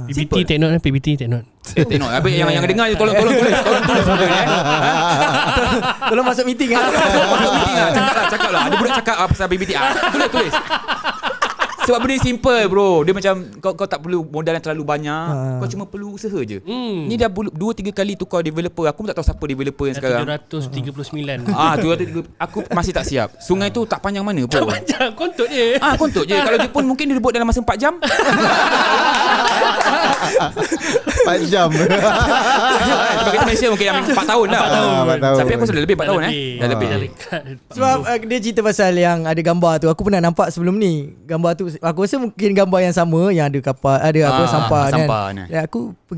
PBT take note.
Tengok habis yang dengar je tolong tulis benda ni.
Tolong masuk meeting lah.
Masuk meeting lah. Cakap lah. Ada budak cakap pasal PBT. Tulis. Sebab benda simple bro. Dia macam kau tak perlu modal yang terlalu banyak. Kau cuma perlu usaha je. Ni dah 2-3 kali tukar developer. Aku pun tak tahu siapa developer yang sekarang.
739.
730. Aku masih tak siap. Sungai tu tak panjang mana pun.
Tak panjang, kontut je.
Kontut je. Kalau Jepun mungkin dia buat dalam masa 4 jam.
4 jam.
Sebab kita Malaysia mungkin yang 4 tahun dah.
4 tahun.
Tapi aku sudah lebih 4 tahun
Dah
lebih.
Sebab dia cerita pasal yang ada gambar tu. Aku pernah nampak sebelum ni. Gambar tu aku rasa mungkin gambar yang sama, yang ada kapal, ada sampah kan. Dan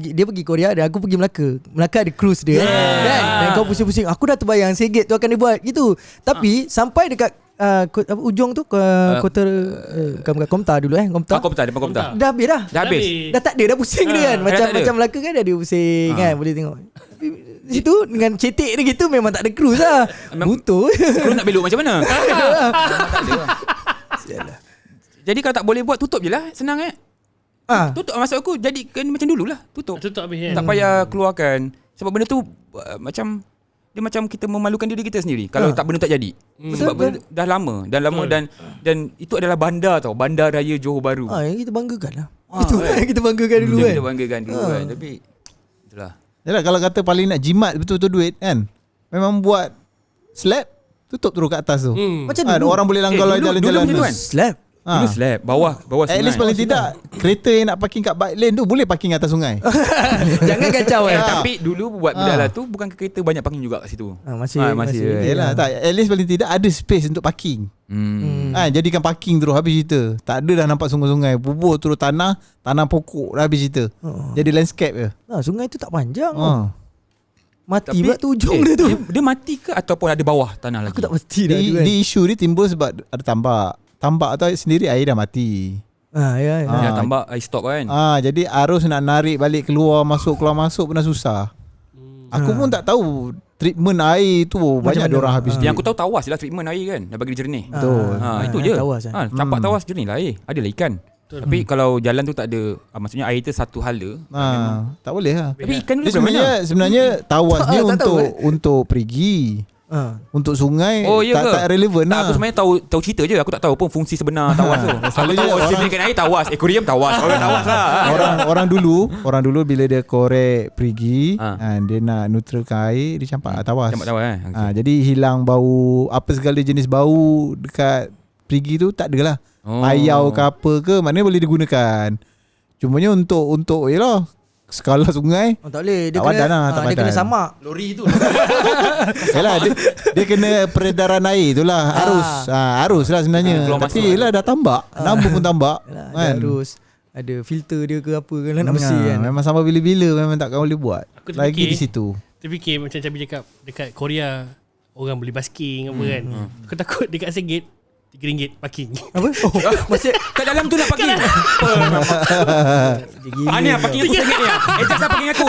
dia pergi Korea dan aku pergi Melaka. Melaka ada cruise dia kan. Dan kau pusing-pusing, aku dah terbayang Segit tu akan dibuat gitu. Tapi sampai dekat ujung tu kota Komtar dulu
Komtar depan Komtar.
Dah habis dah. Dah tak ada dah pusing dia kan. Macam Melaka kan ada pusing kan, boleh tengok. Tapi situ dengan cetek dia gitu memang tak ada cruise lah. Butuh.
Cruise nak belok macam mana? Tak ada. Jadi kalau tak boleh buat, tutup je lah. Senang tutup maksud aku. Jadi macam dululah. Tutup
habis kan.
Tak payah keluarkan. Sebab benda tu macam dia macam kita memalukan diri kita sendiri kalau tak benda tak jadi. Sebab benda dah lama dan itu adalah bandar tau. Bandar Raya Johor Bahru.
Yang kita banggakan lah. Itu kita banggakan dulu kan.
Kita banggakan dulu kan. Tapi itulah.
Yalah, kalau kata paling nak jimat betul-betul duit kan, memang buat slab tutup terus kat atas tu.
Macam dulu
orang boleh langgar jalan-jalan
dulu kan?
slab.
Dulu slab bawah sungai.
At least paling tidak kereta yang nak parking kat bike lane tu boleh parking atas sungai.
Jangan kacau
Tapi dulu buat benda lah tu bukan kereta banyak parking juga kat situ.
Masih.
Yalah, tak, at least paling tidak ada space untuk parking. Jadikan parking terus habis cerita. Tak ada dah nampak sungai-sungai, bubuh terus tanah pokok dah habis cerita. Jadi landscape je.
Sungai tu tak panjang. Mati pula tu ujung dia tu.
Dia mati ke ataupun ada bawah tanah lagi?
Aku tak pasti dah tu kan.
Di isu ni timbul sebab ada tambak tu sendiri air dah mati.
Ya, tambak air stop kan.
Jadi arus nak narik balik keluar masuk pun dah susah. Aku pun tak tahu treatment air tu banyak dia orang habis.
Yang aku tahu tawas lah treatment air kan. Dah bagi dia jernih.
Betul.
Itu je. Campak tawas jernih lah air. Adalah ikan. Tapi kalau jalan tu tak ada, maksudnya air tu satu hala.
Tak boleh lah.
Tapi ikan dulu
sebenarnya tawas ni untuk perigi. Untuk sungai tak relevan lah.
Aku sebenarnya tahu cerita je. Aku tak tahu pun fungsi sebenar tawas tu. Aku tahu ceritakan air tawas, aquarium tawas, orang tawas lah.
Orang dulu bila dia korek perigi, dia nak neutralkan air, dia campak tawas.
Campak tawas
jadi hilang bau, apa segala jenis bau dekat perigi tu tak ada lah. Payau ke apa ke, maknanya boleh digunakan. Cumanya untuk yalah skala sungai
tak boleh. Dia kena samak lori tu.
Yalah, dia kena peredaran air tu lah. Arus lah sebenarnya. Tapi yalah dah tambak, Nambu pun tambak kan?
Arus ada filter dia ke apa kan, nak bersih kan. Memang
sampai bila-bila memang takkan boleh buat. Lagi di situ.
Terfikir macam Cabi cakap, dekat Korea orang boleh basking apa kan. Aku takut dekat Segit RM3 parking. Apa?
Masih kat dalam tu nak parking. Ni parking aku RM1 ni. Jangan parking aku.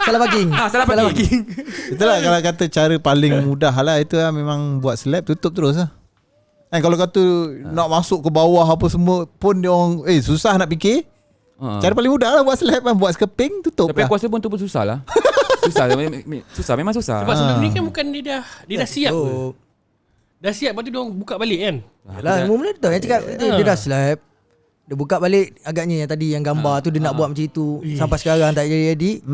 Salah parking.
Salah parking.
Itulah kalau kata cara paling mudah lah itu lah, memang buat slab tutup terus lah. Kalau kata nak masuk ke bawah apa semua pun dia orang susah nak fikir. Cara paling mudah lah buat slab kan. Buat skeping, tutup
Tapi
lah.
aku rasa pun tu pun susah lah. Susah memang susah.
Sebab sebelum ni kan bukan dia dah siap ke?
Oh.
Dah siap lepas tu dia orang buka balik kan.
Yalah, mula tu yang cakap dia dah slap. Dia buka balik agaknya yang tadi yang gambar tu dia nak buat macam itu. Sampai sekarang tak jadi edit.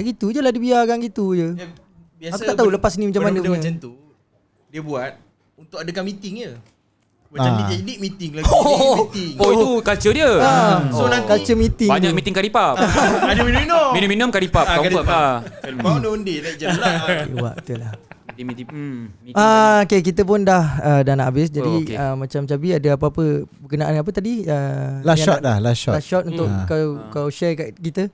Gitu je lah dia biarkan gitu je. Aku tak tahu lepas ni macam mana
benda
punya.
macam tu dia buat untuk adakan meeting je. Macam ni jadi meeting lagi. Meeting.
Oh itu culture dia.
So nanti
Culture meeting.
Banyak
tu.
meeting karipap.
ada minum.
Minum karipap confirm lah.
Kau nak undi nak je lah.
Buat betul lah.
Meeting.
Okay, kita pun dah nak habis. Jadi
okay.
macam Cabi ada apa-apa berkenaan apa tadi?
Last
yang
shot lah. Last shot.
Last shot untuk kau share kat kita.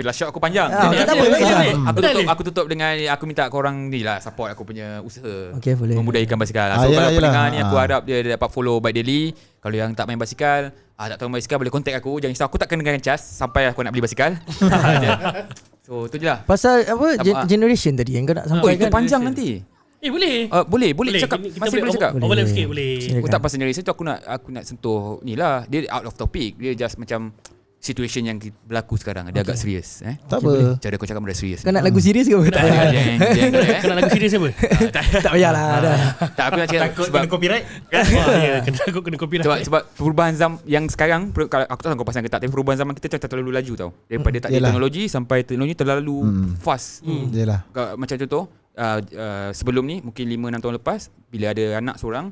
Last shot aku panjang.
Tak apa.
Aku tutup dengan aku minta korang ni lah support aku punya usaha.
Okay, boleh.
Memudahkan basikal. So
Yalah,
kalau pendengar
yalah.
ni aku harap dia dapat follow Bike Daily. Kalau yang tak main basikal, tak tahu main basikal boleh contact aku. Jangan risau, aku takkan dengan cas sampai aku nak beli basikal. So tu je lah.
Pasal apa generation tadi yang kau nak
Oh itu
sampaikan.
panjang nanti.
Boleh.
Boleh cakap.
Kita
Masih boleh cakap.
Overlap sikit boleh.
Oh tak pasal generation tu aku nak sentuh ni lah. Dia out of topic. Dia just macam situation yang berlaku sekarang. Dia agak serius.
Tak apa.
Cara kau cakap benda serius.
Kau nak lagu serius ke? Tak payah.
Kau nak lagu serius apa?
Tak payahlah. Dah.
Tak aku nak cakap
Takut
sebab
kena copyright.
Takut kena copyright.
sebab perubahan zaman yang sekarang kalau aku tak tahu kau pasang ke tak, tapi perubahan zaman kita terlalu laju tau. Daripada tak ada
Yelah.
teknologi sampai teknologi terlalu fast.
Yelah.
Macam contoh sebelum ni mungkin 5-6 tahun lepas bila ada anak seorang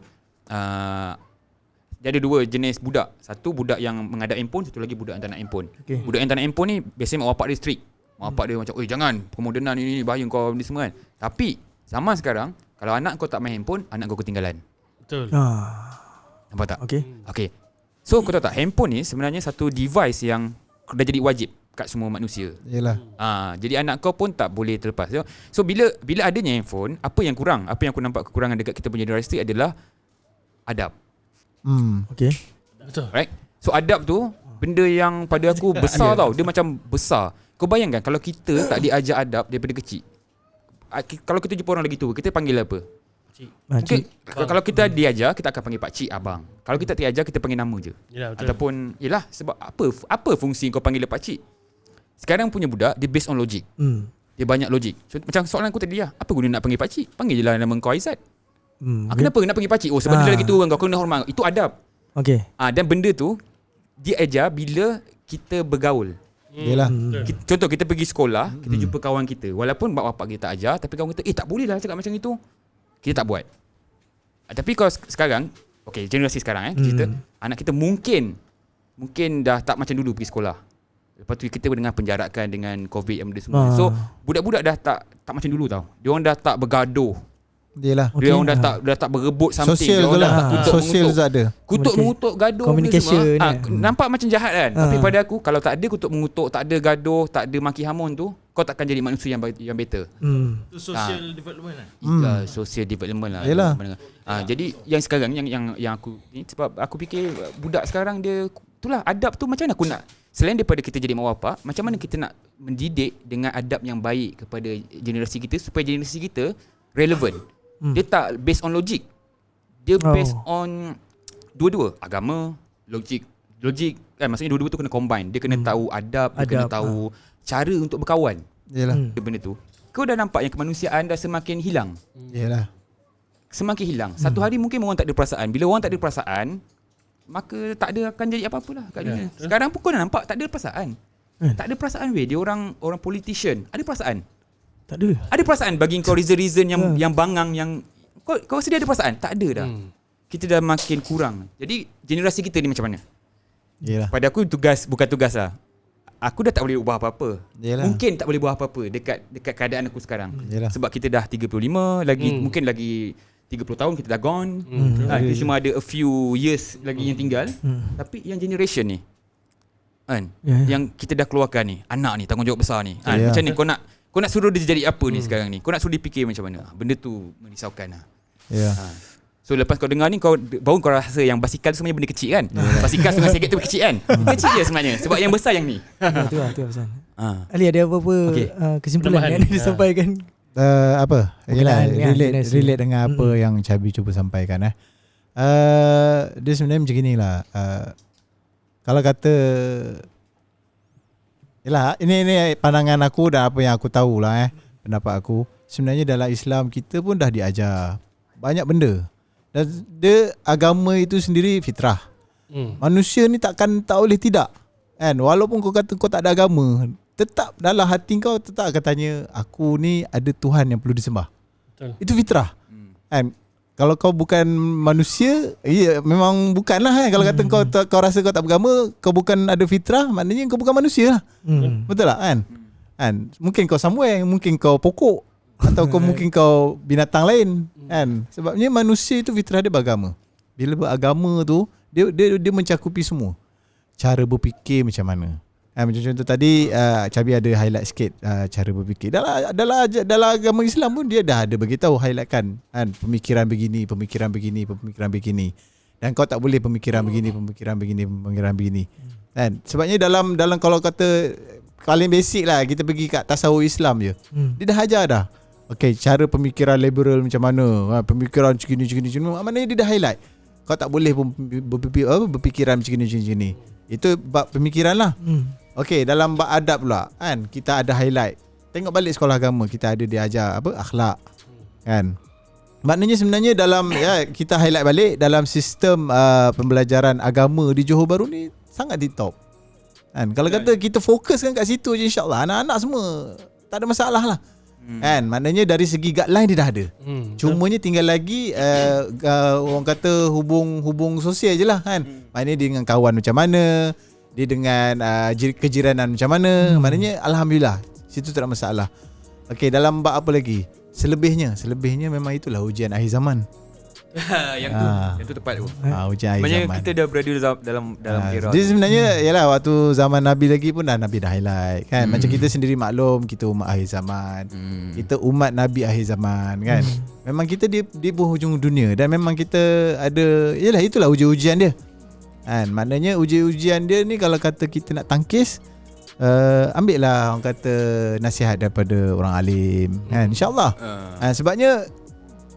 dia ada dua jenis budak. Satu budak yang menghadap handphone, satu lagi budak yang tak nak handphone.
Okay.
Budak yang tak nak handphone ni biasanya mak bapak dia strict. Mak bapak dia macam, "Oi jangan, kemodenan ni bahaya kau ni semua kan." Tapi zaman sekarang kalau anak kau tak main handphone, anak kau ketinggalan.
Betul.
Nampak tak?
Okay.
So kau tahu tak, handphone ni sebenarnya satu device yang dah jadi wajib kat semua manusia.
Yelah.
Jadi anak kau pun tak boleh terlepas. So bila adanya handphone, apa yang kurang? Apa yang aku nampak kekurangan dekat kita punya generasi adalah adab.
Okay.
Betul.
Right? So adab tu benda yang pada aku besar tau. Dia macam besar. Kau bayangkan kalau kita tak diajar adab daripada kecil. Kalau kita jumpa orang lagi tua, kita panggil apa? Mungkin kalau kita diajar, kita akan panggil pak cik, abang. Kalau kita tak diajar, kita panggil nama je.
Yalah, betul.
Ataupun yalah sebab apa fungsi kau panggil pak cik? Sekarang punya budak dia based on logic. Dia banyak logik. So, macam soalan aku tadi lah, apa guna nak panggil pak cik? Panggil je lah nama kau Aizat. Kenapa nak panggil pak cik? Oh sebab dia lagi tua kau kena hormat. Itu adab.
Okay.
Dan benda tu dia ajar bila kita bergaul.
Yelah.
Contoh kita pergi sekolah, kita jumpa kawan kita. Walaupun mak bapak kita tak ajar, tapi kawan kita, tak boleh lah cakap macam itu. Kita tak buat. Tapi kalau sekarang, generasi sekarang kita anak kita mungkin dah tak macam dulu pergi sekolah. Lepas tu kita dengan penjarakan dengan COVID yang benda semua. So budak-budak dah tak macam dulu tau. Dia orang dah tak bergaduh.
Yelah.
Dia orang dah tak berebut something.
Sosial
Dia
tu
orang dah
lah.
tak kutuk
Sosial
mengutuk.
tu ada.
Kutuk mengutuk, gaduh
Communication,
benda semua. Nampak macam jahat kan. Tapi pada aku kalau tak ada kutuk mengutuk, tak ada gaduh, tak ada maki hamun tu, kau takkan jadi manusia yang better.
Itu social development lah.
Social development lah.
Yelah.
Jadi yang sekarang yang aku ni sebab aku fikir budak sekarang dia itulah adab tu macam mana aku nak selain daripada kita jadi mak bapak, macam mana kita nak mendidik dengan adab yang baik kepada generasi kita supaya generasi kita relevan. Dia tak based on logic. Dia based on dua-dua, agama, logik kan, maksudnya dua-dua tu kena combine. Dia kena tahu adab, dia kena tahu cara untuk berkawan.
Yelah.
Benda tu. Kau dah nampak yang kemanusiaan dah semakin hilang.
Yelah.
Semakin hilang. Satu hari mungkin orang tak ada perasaan. Bila orang tak ada perasaan, maka tak ada akan jadi apa-apalah kat dunia. Sekarang pun kau dah nampak tak ada perasaan. Tak ada perasaan weh. Dia orang politician. Ada perasaan?
Tak ada.
Ada perasaan bagi kau reason yang bangang yang kau rasa dia ada perasaan? Tak ada dah. Kita dah makin kurang. Jadi generasi kita ni macam mana?
Yelah.
Pada aku bukan tugas lah. Aku dah tak boleh ubah apa-apa.
Yelah.
Mungkin tak boleh ubah apa-apa dekat keadaan aku sekarang.
Yelah.
Sebab kita dah 35 lagi mungkin lagi 30 tahun kita dah gone. Kita cuma ada a few years lagi yang tinggal. Tapi yang generation ni kan, yang kita dah keluarkan ni, anak ni tanggungjawab besar ni. Macam ni kau nak suruh dia jadi apa ni sekarang ni? Kau nak suruh dia fikir macam mana? Benda tu merisaukan lah.
Yeah.
So lepas kau dengar ni baru kau rasa yang basikal tu sebenarnya benda kecil kan? Basikal dengan segit tu kecil kan? Kecil je sebenarnya sebab yang besar yang ni.
Itu lah pasal. Ali ada apa-apa kesimpulan yang disampaikan?
Apa? Yelah,
Berkenaan,
relate dengan apa yang Cabi cuba sampaikan. Dia sebenarnya macam inilah. kalau kata yalah, ini pandangan aku dan apa yang aku tahulah pendapat aku. Sebenarnya dalam Islam kita pun dah diajar banyak benda. Dan dia agama itu sendiri fitrah. Manusia ni tak boleh tidak. Kan, walaupun kau kata kau tak ada agama, tetap dalam hati kau tetap akan tanya, aku ni ada Tuhan yang perlu disembah.
Betul.
Itu fitrah. Kan? Kalau kau bukan manusia, ya memang bukanlah kan. Kalau kata kau rasa kau tak beragama, kau bukan ada fitrah, maknanya kau bukan manusia lah. Betul tak kan? Kan? Mungkin kau somewhere, mungkin kau pokok, atau kau mungkin kau binatang lain kan. Sebabnya manusia itu fitrah dia beragama. Bila beragama tu dia mencakupi semua. Cara berfikir macam mana. Macam contoh tadi Cabi ada highlight sikit cara berfikir. Dalam agama Islam pun dia dah ada beritahu, highlightkan kan, pemikiran begini. Dan kau tak boleh pemikiran begini. Kan? Sebabnya dalam kalau kata paling basic lah, kita pergi kat tasawuf Islam je. Dia dah ajar dah. Okay, cara pemikiran liberal macam mana, pemikiran macam ni, maknanya dia dah highlight. Kau tak boleh berfikiran macam ni. Itu bab pemikiran lah. Okay, dalam bab adab pula kan, kita ada highlight. Tengok balik sekolah agama, kita ada diajar akhlak kan. Maknanya sebenarnya dalam kita highlight balik dalam sistem pembelajaran agama di Johor Bahru ni sangat di top kan. Kalau kata kita fokuskan kat situ je, insyaAllah anak-anak semua tak ada masalah lah. Kan, maknanya dari segi guideline dia dah ada. Cumanya tinggal lagi orang kata hubung sosial je lah kan. Maknanya dia dengan kawan macam mana, dia dengan kejiranan macam mana. Maknanya alhamdulillah situ tak ada masalah. Okey, dalam bab apa lagi? Selebihnya memang itulah ujian akhir zaman.
yang tu tepat tu.
Ujian akhir
Maknanya
zaman.
kita dah berada dalam era.
Jadi sebenarnya yalah, waktu zaman Nabi lagi pun Nabi dah highlight kan. Macam kita sendiri maklum, kita umat akhir zaman. Kita umat Nabi akhir zaman kan. Memang kita di penghujung dunia dan memang kita ada, yalah itulah ujian dia. Kan, maknanya ujian dia ni kalau kata kita nak tangkis, ambil lah orang kata nasihat daripada orang alim kan, insya-Allah. Sebabnya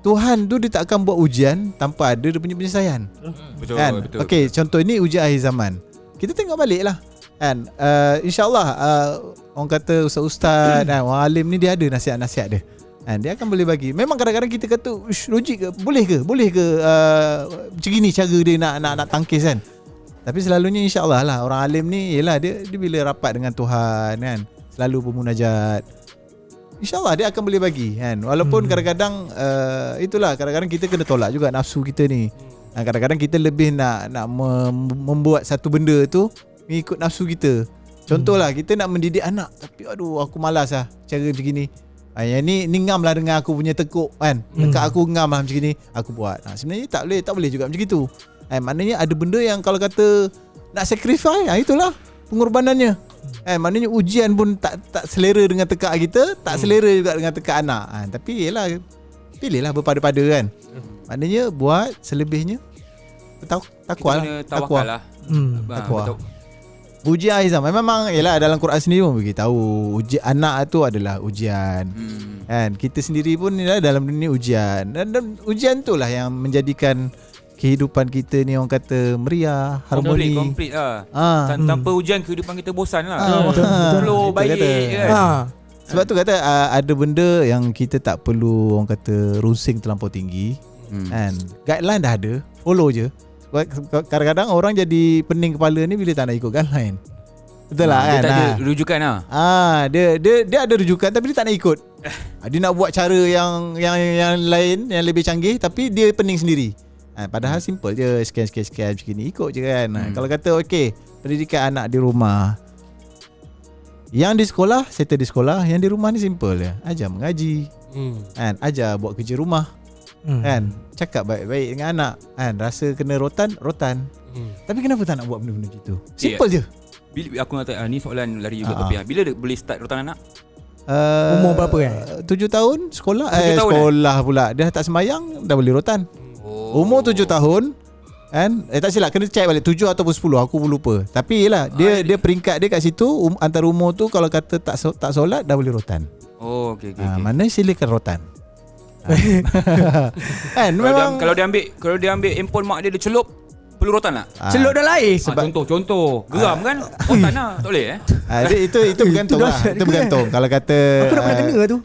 Tuhan tu dia tak akan buat ujian tanpa ada dia punya penyelesaian.
Betul,
kan?
betul.
Okey, contoh ini ujian akhir zaman. Kita tengok balik lah kan. InsyaAllah orang kata ustaz-ustaz kan, orang alim ni dia ada nasihat-nasihat dia kan, dia akan boleh bagi. Memang kadang-kadang kita kata logik ke? Boleh ke macam gini cara dia nak tangkis kan. Tapi selalunya insyaAllah lah orang alim ni yelah dia bila rapat dengan Tuhan kan, selalu bermunajat, InsyaAllah dia akan boleh bagi kan. Walaupun kadang-kadang itulah, kadang-kadang kita kena tolak juga nafsu kita ni. Kadang-kadang kita lebih nak membuat satu benda tu mengikut nafsu kita. Contohlah kita nak mendidik anak, tapi aduh aku malas lah cara macam ni. Yang ni ngam lah dengan aku punya tekuk kan. Dekat aku ngam lah macam ni, aku buat. Sebenarnya tak boleh juga macam itu. Maknanya ada benda yang kalau kata nak sacrifice, itulah pengorbanannya. Maknanya ujian pun tak selera dengan tekak kita, tak selera juga dengan tekak anak. Tapi yelah, pilihlah berpada-pada kan. Maknanya buat selebihnya takwa lah.
Tawakal lah.
Takwa. Ujian akhir zaman memang yelah, dalam Quran sendiri pun beritahu ujian anak tu adalah ujian. Kan, kita sendiri pun yelah, dalam dunia ujian. Dan ujian tu lah yang menjadikan kehidupan kita ni orang kata meriah, harmoni.
Komplit lah. Tanpa ujian kehidupan kita bosan lah. Flow baik kan.
Sebab tu kata ada benda yang kita tak perlu orang kata rusing terlampau tinggi. Kan? Guideline dah ada, follow je. Kadang-kadang orang jadi pening kepala ni bila tak nak ikut guideline. Betul lah kan.
Dia tak ada rujukan lah.
Dia ada rujukan tapi dia tak nak ikut. Dia nak buat cara yang lain, yang lebih canggih, tapi dia pening sendiri. Padahal simple je, scan macam ni, ikut je kan. Kalau kata okey, pendidikan anak di rumah, yang di sekolah settle di sekolah, yang di rumah ni simple je, ajar mengaji kan, ajar buat kerja rumah kan, cakap baik-baik dengan anak kan, rasa kena rotan. Tapi kenapa tak nak buat benda-benda gitu? Simple je.
Bila aku nak tanya, ni soalan lari juga tapi bila boleh start rotan anak?
Umur berapa kan?
7 tahun sekolah.
7 tahun
sekolah pula. Dia tak sembahyang dah boleh rotan. Umur 7 tahun kan? Tak silap, kena check balik 7 ataupun 10, aku pun lupa. Tapi yelah, dia peringkat dia kat situ antara umur tu, kalau kata tak solat dah boleh rotan.
Okey.
Mana silakan rotan. Kan
Kalau dia ambil handphone mak dia celup, perlu rotan tak?
Celup dalam air.
Contoh geram kan rotan lah. Tak boleh
Itu bergantung lah. Itu bergantung. Kalau kata
Aku dah pernah kena tu.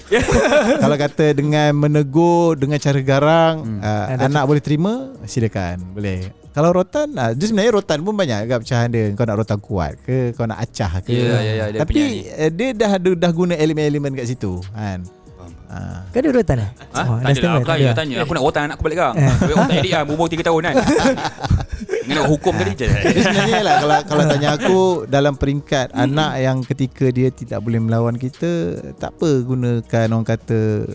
kalau kata dengan menegur dengan cara garang, anak boleh terima, silakan, boleh. Kalau rotan, dia sebenarnya rotan pun banyak agak pecahan dia. Kau nak rotan kuat ke, kau nak acah ke.
Ya, dia
Tapi
punya
dia dah guna elemen-elemen kat situ kan.
Kau ada rotan lah?
Tanya lah, tanya. Aku nak rotan anak aku balik kan. Otak adik lah, berumur 3 tahun kan. Nak hukum tadi je.
Jadi sebenarnya lah kalau tanya aku dalam peringkat anak yang ketika dia tidak boleh melawan kita, tak apa gunakan orang kata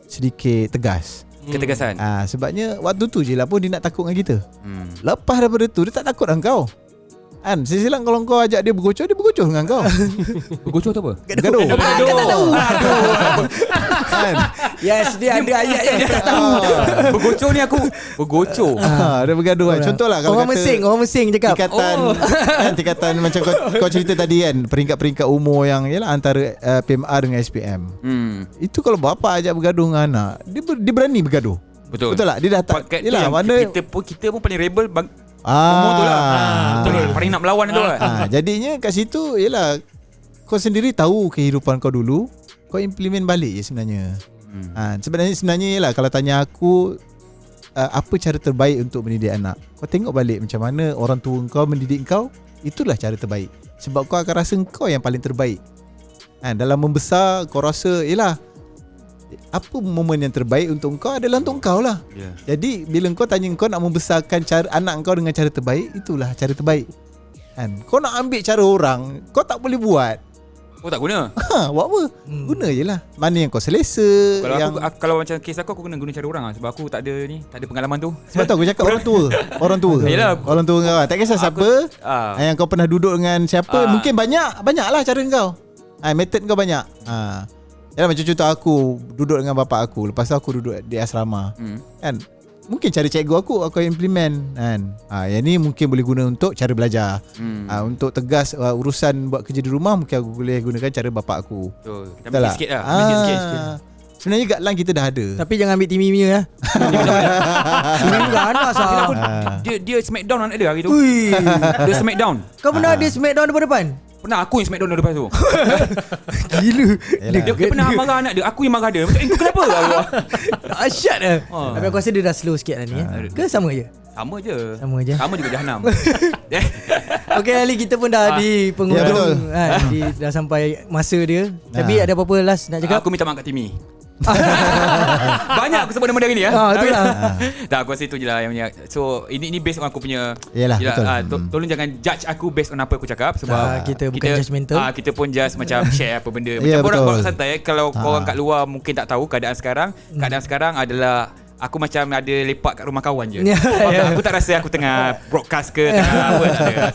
sedikit tegas.
Ketegasan.
Sebabnya waktu tu je lah pun dia nak takut dengan kita. Lepas daripada tu dia tak takut dengan kau. Kan silang kalau kau ajak dia bergocor, dia bergocor dengan kau.
Bergocor tu apa?
Bergaduh.
Kita tak tahu.
Kan?
Yes, dia ada ayat yang kita tak tahu.
Bergocor ni aku bergocor.
Dia bergaduh kan. Contohlah kalau
Orang mesing cakap.
Tingkatan macam kau cerita tadi kan, peringkat-peringkat umur yang yalah antara PMR dengan SPM. Itu kalau bapa ajak bergaduh dengan anak, dia berani bergaduh.
Betul
tak? Dia dah tak.
Yalah, mana kita pun paling rebel umur tu lah. Paling nak melawan tu kan.
Jadinya kat situ yalah, kau sendiri tahu kehidupan kau dulu, kau implement balik je sebenarnya. Sebenarnya yalah, kalau tanya aku apa cara terbaik untuk mendidik anak, kau tengok balik macam mana orang tua kau mendidik kau, itulah cara terbaik. Sebab kau akan rasa kau yang paling terbaik. Dalam membesar kau rasa yalah, apa momen yang terbaik untuk kau adalah untuk kau lah. Jadi bila kau tanya kau nak membesarkan cara anak kau dengan cara terbaik, itulah cara terbaik. Kau nak ambil cara orang, kau tak boleh buat.
Kau tak guna.
Buat apa? Guna je lah. Mana yang kau selesa.
Kalau macam kes aku kena guna cara orang lah. Sebab aku tak ada pengalaman tu.
Sebab tu aku cakap orang tua.
Yelah.
Orang tua kau tak kisah siapa yang kau pernah duduk dengan siapa. Mungkin banyak lah cara kau. Method kau banyak. Yalah, macam contoh aku duduk dengan bapak aku, lepas tu aku duduk di asrama. Kan? Mungkin cara cikgu aku implement kan. Yang ni mungkin boleh guna untuk cara belajar. Untuk tegas urusan buat kerja di rumah, mungkin aku boleh gunakan cara bapak aku. Betul.
Kita ambil sikit lah. Sikit.
Sebenarnya guideline kita dah ada.
Tapi jangan ambil Timmy punya lah. Timmy dah anak sah.
Dia smackdown anak dia hari tu. Dia smackdown.
Kau pernah ada smackdown depan?
Pernah aku yang smackdown depan tu.
Gila.
Dia pernah marah anak dia, aku yang marah dia. Macam kau kenapa?
Dahsyat dah. Tapi aku rasa dia dah slow sikit lah ni. Ke sama je?
Sama je.
Sama
juga jahanam.
Okay Ali, kita pun dah di penghujung. Dah sampai masa dia. Tapi ada apa-apa last nak cakap?
Aku minta maaf kat Timmy. Banyak aku sebut nama dia hari ni
itulah.
Tak, aku rasa itu je lah yang punya. So ini based on aku punya.
Yelah, betul.
Tolong jangan judge aku based on apa aku cakap. Sebab
kita bukan judgemental.
Kita pun just macam share apa benda. Macam orang santai. Kalau korang kat luar mungkin tak tahu keadaan sekarang. Keadaan sekarang adalah aku macam ada lepak kat rumah kawan je. Aku tak rasa aku tengah broadcast ke tengah apa tak ada.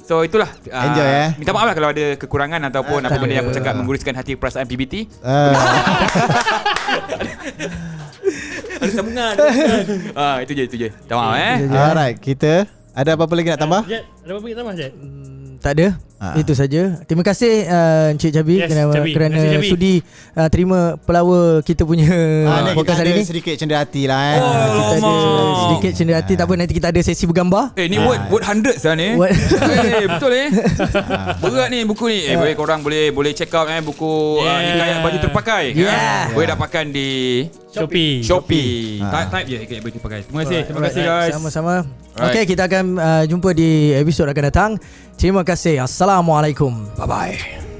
So itulah.
Enjoy
minta maaf lah kalau ada kekurangan ataupun apa benda yang aku cakap mengguruskan hati perasaan PBT. Ada sambungan. Itu je. Minta maaf
Alright, kita ada apa-apa lagi nak tambah?
Ada apa-apa nak tambah Jad?
Tak ada. Itu saja. Terima kasih Encik Jabi kerana sudi terima pelawar kita punya podcast hari ni.
Sedikit cenderia hati lah
kita ada sedikit cenderia hati. Tak apa, nanti kita ada sesi bergambar.
Ni word hundreds lah ni. Betul berat ni buku ni. Boleh korang boleh check out buku Hikayat Baju Terpakai. Boleh dapatkan di Shopee. Type je Hikayat Baju Terpakai. Terima kasih guys.
Sama-sama. Okay, kita akan jumpa di episod akan datang. Terima kasih. Assalamualaikum.
Bye-bye.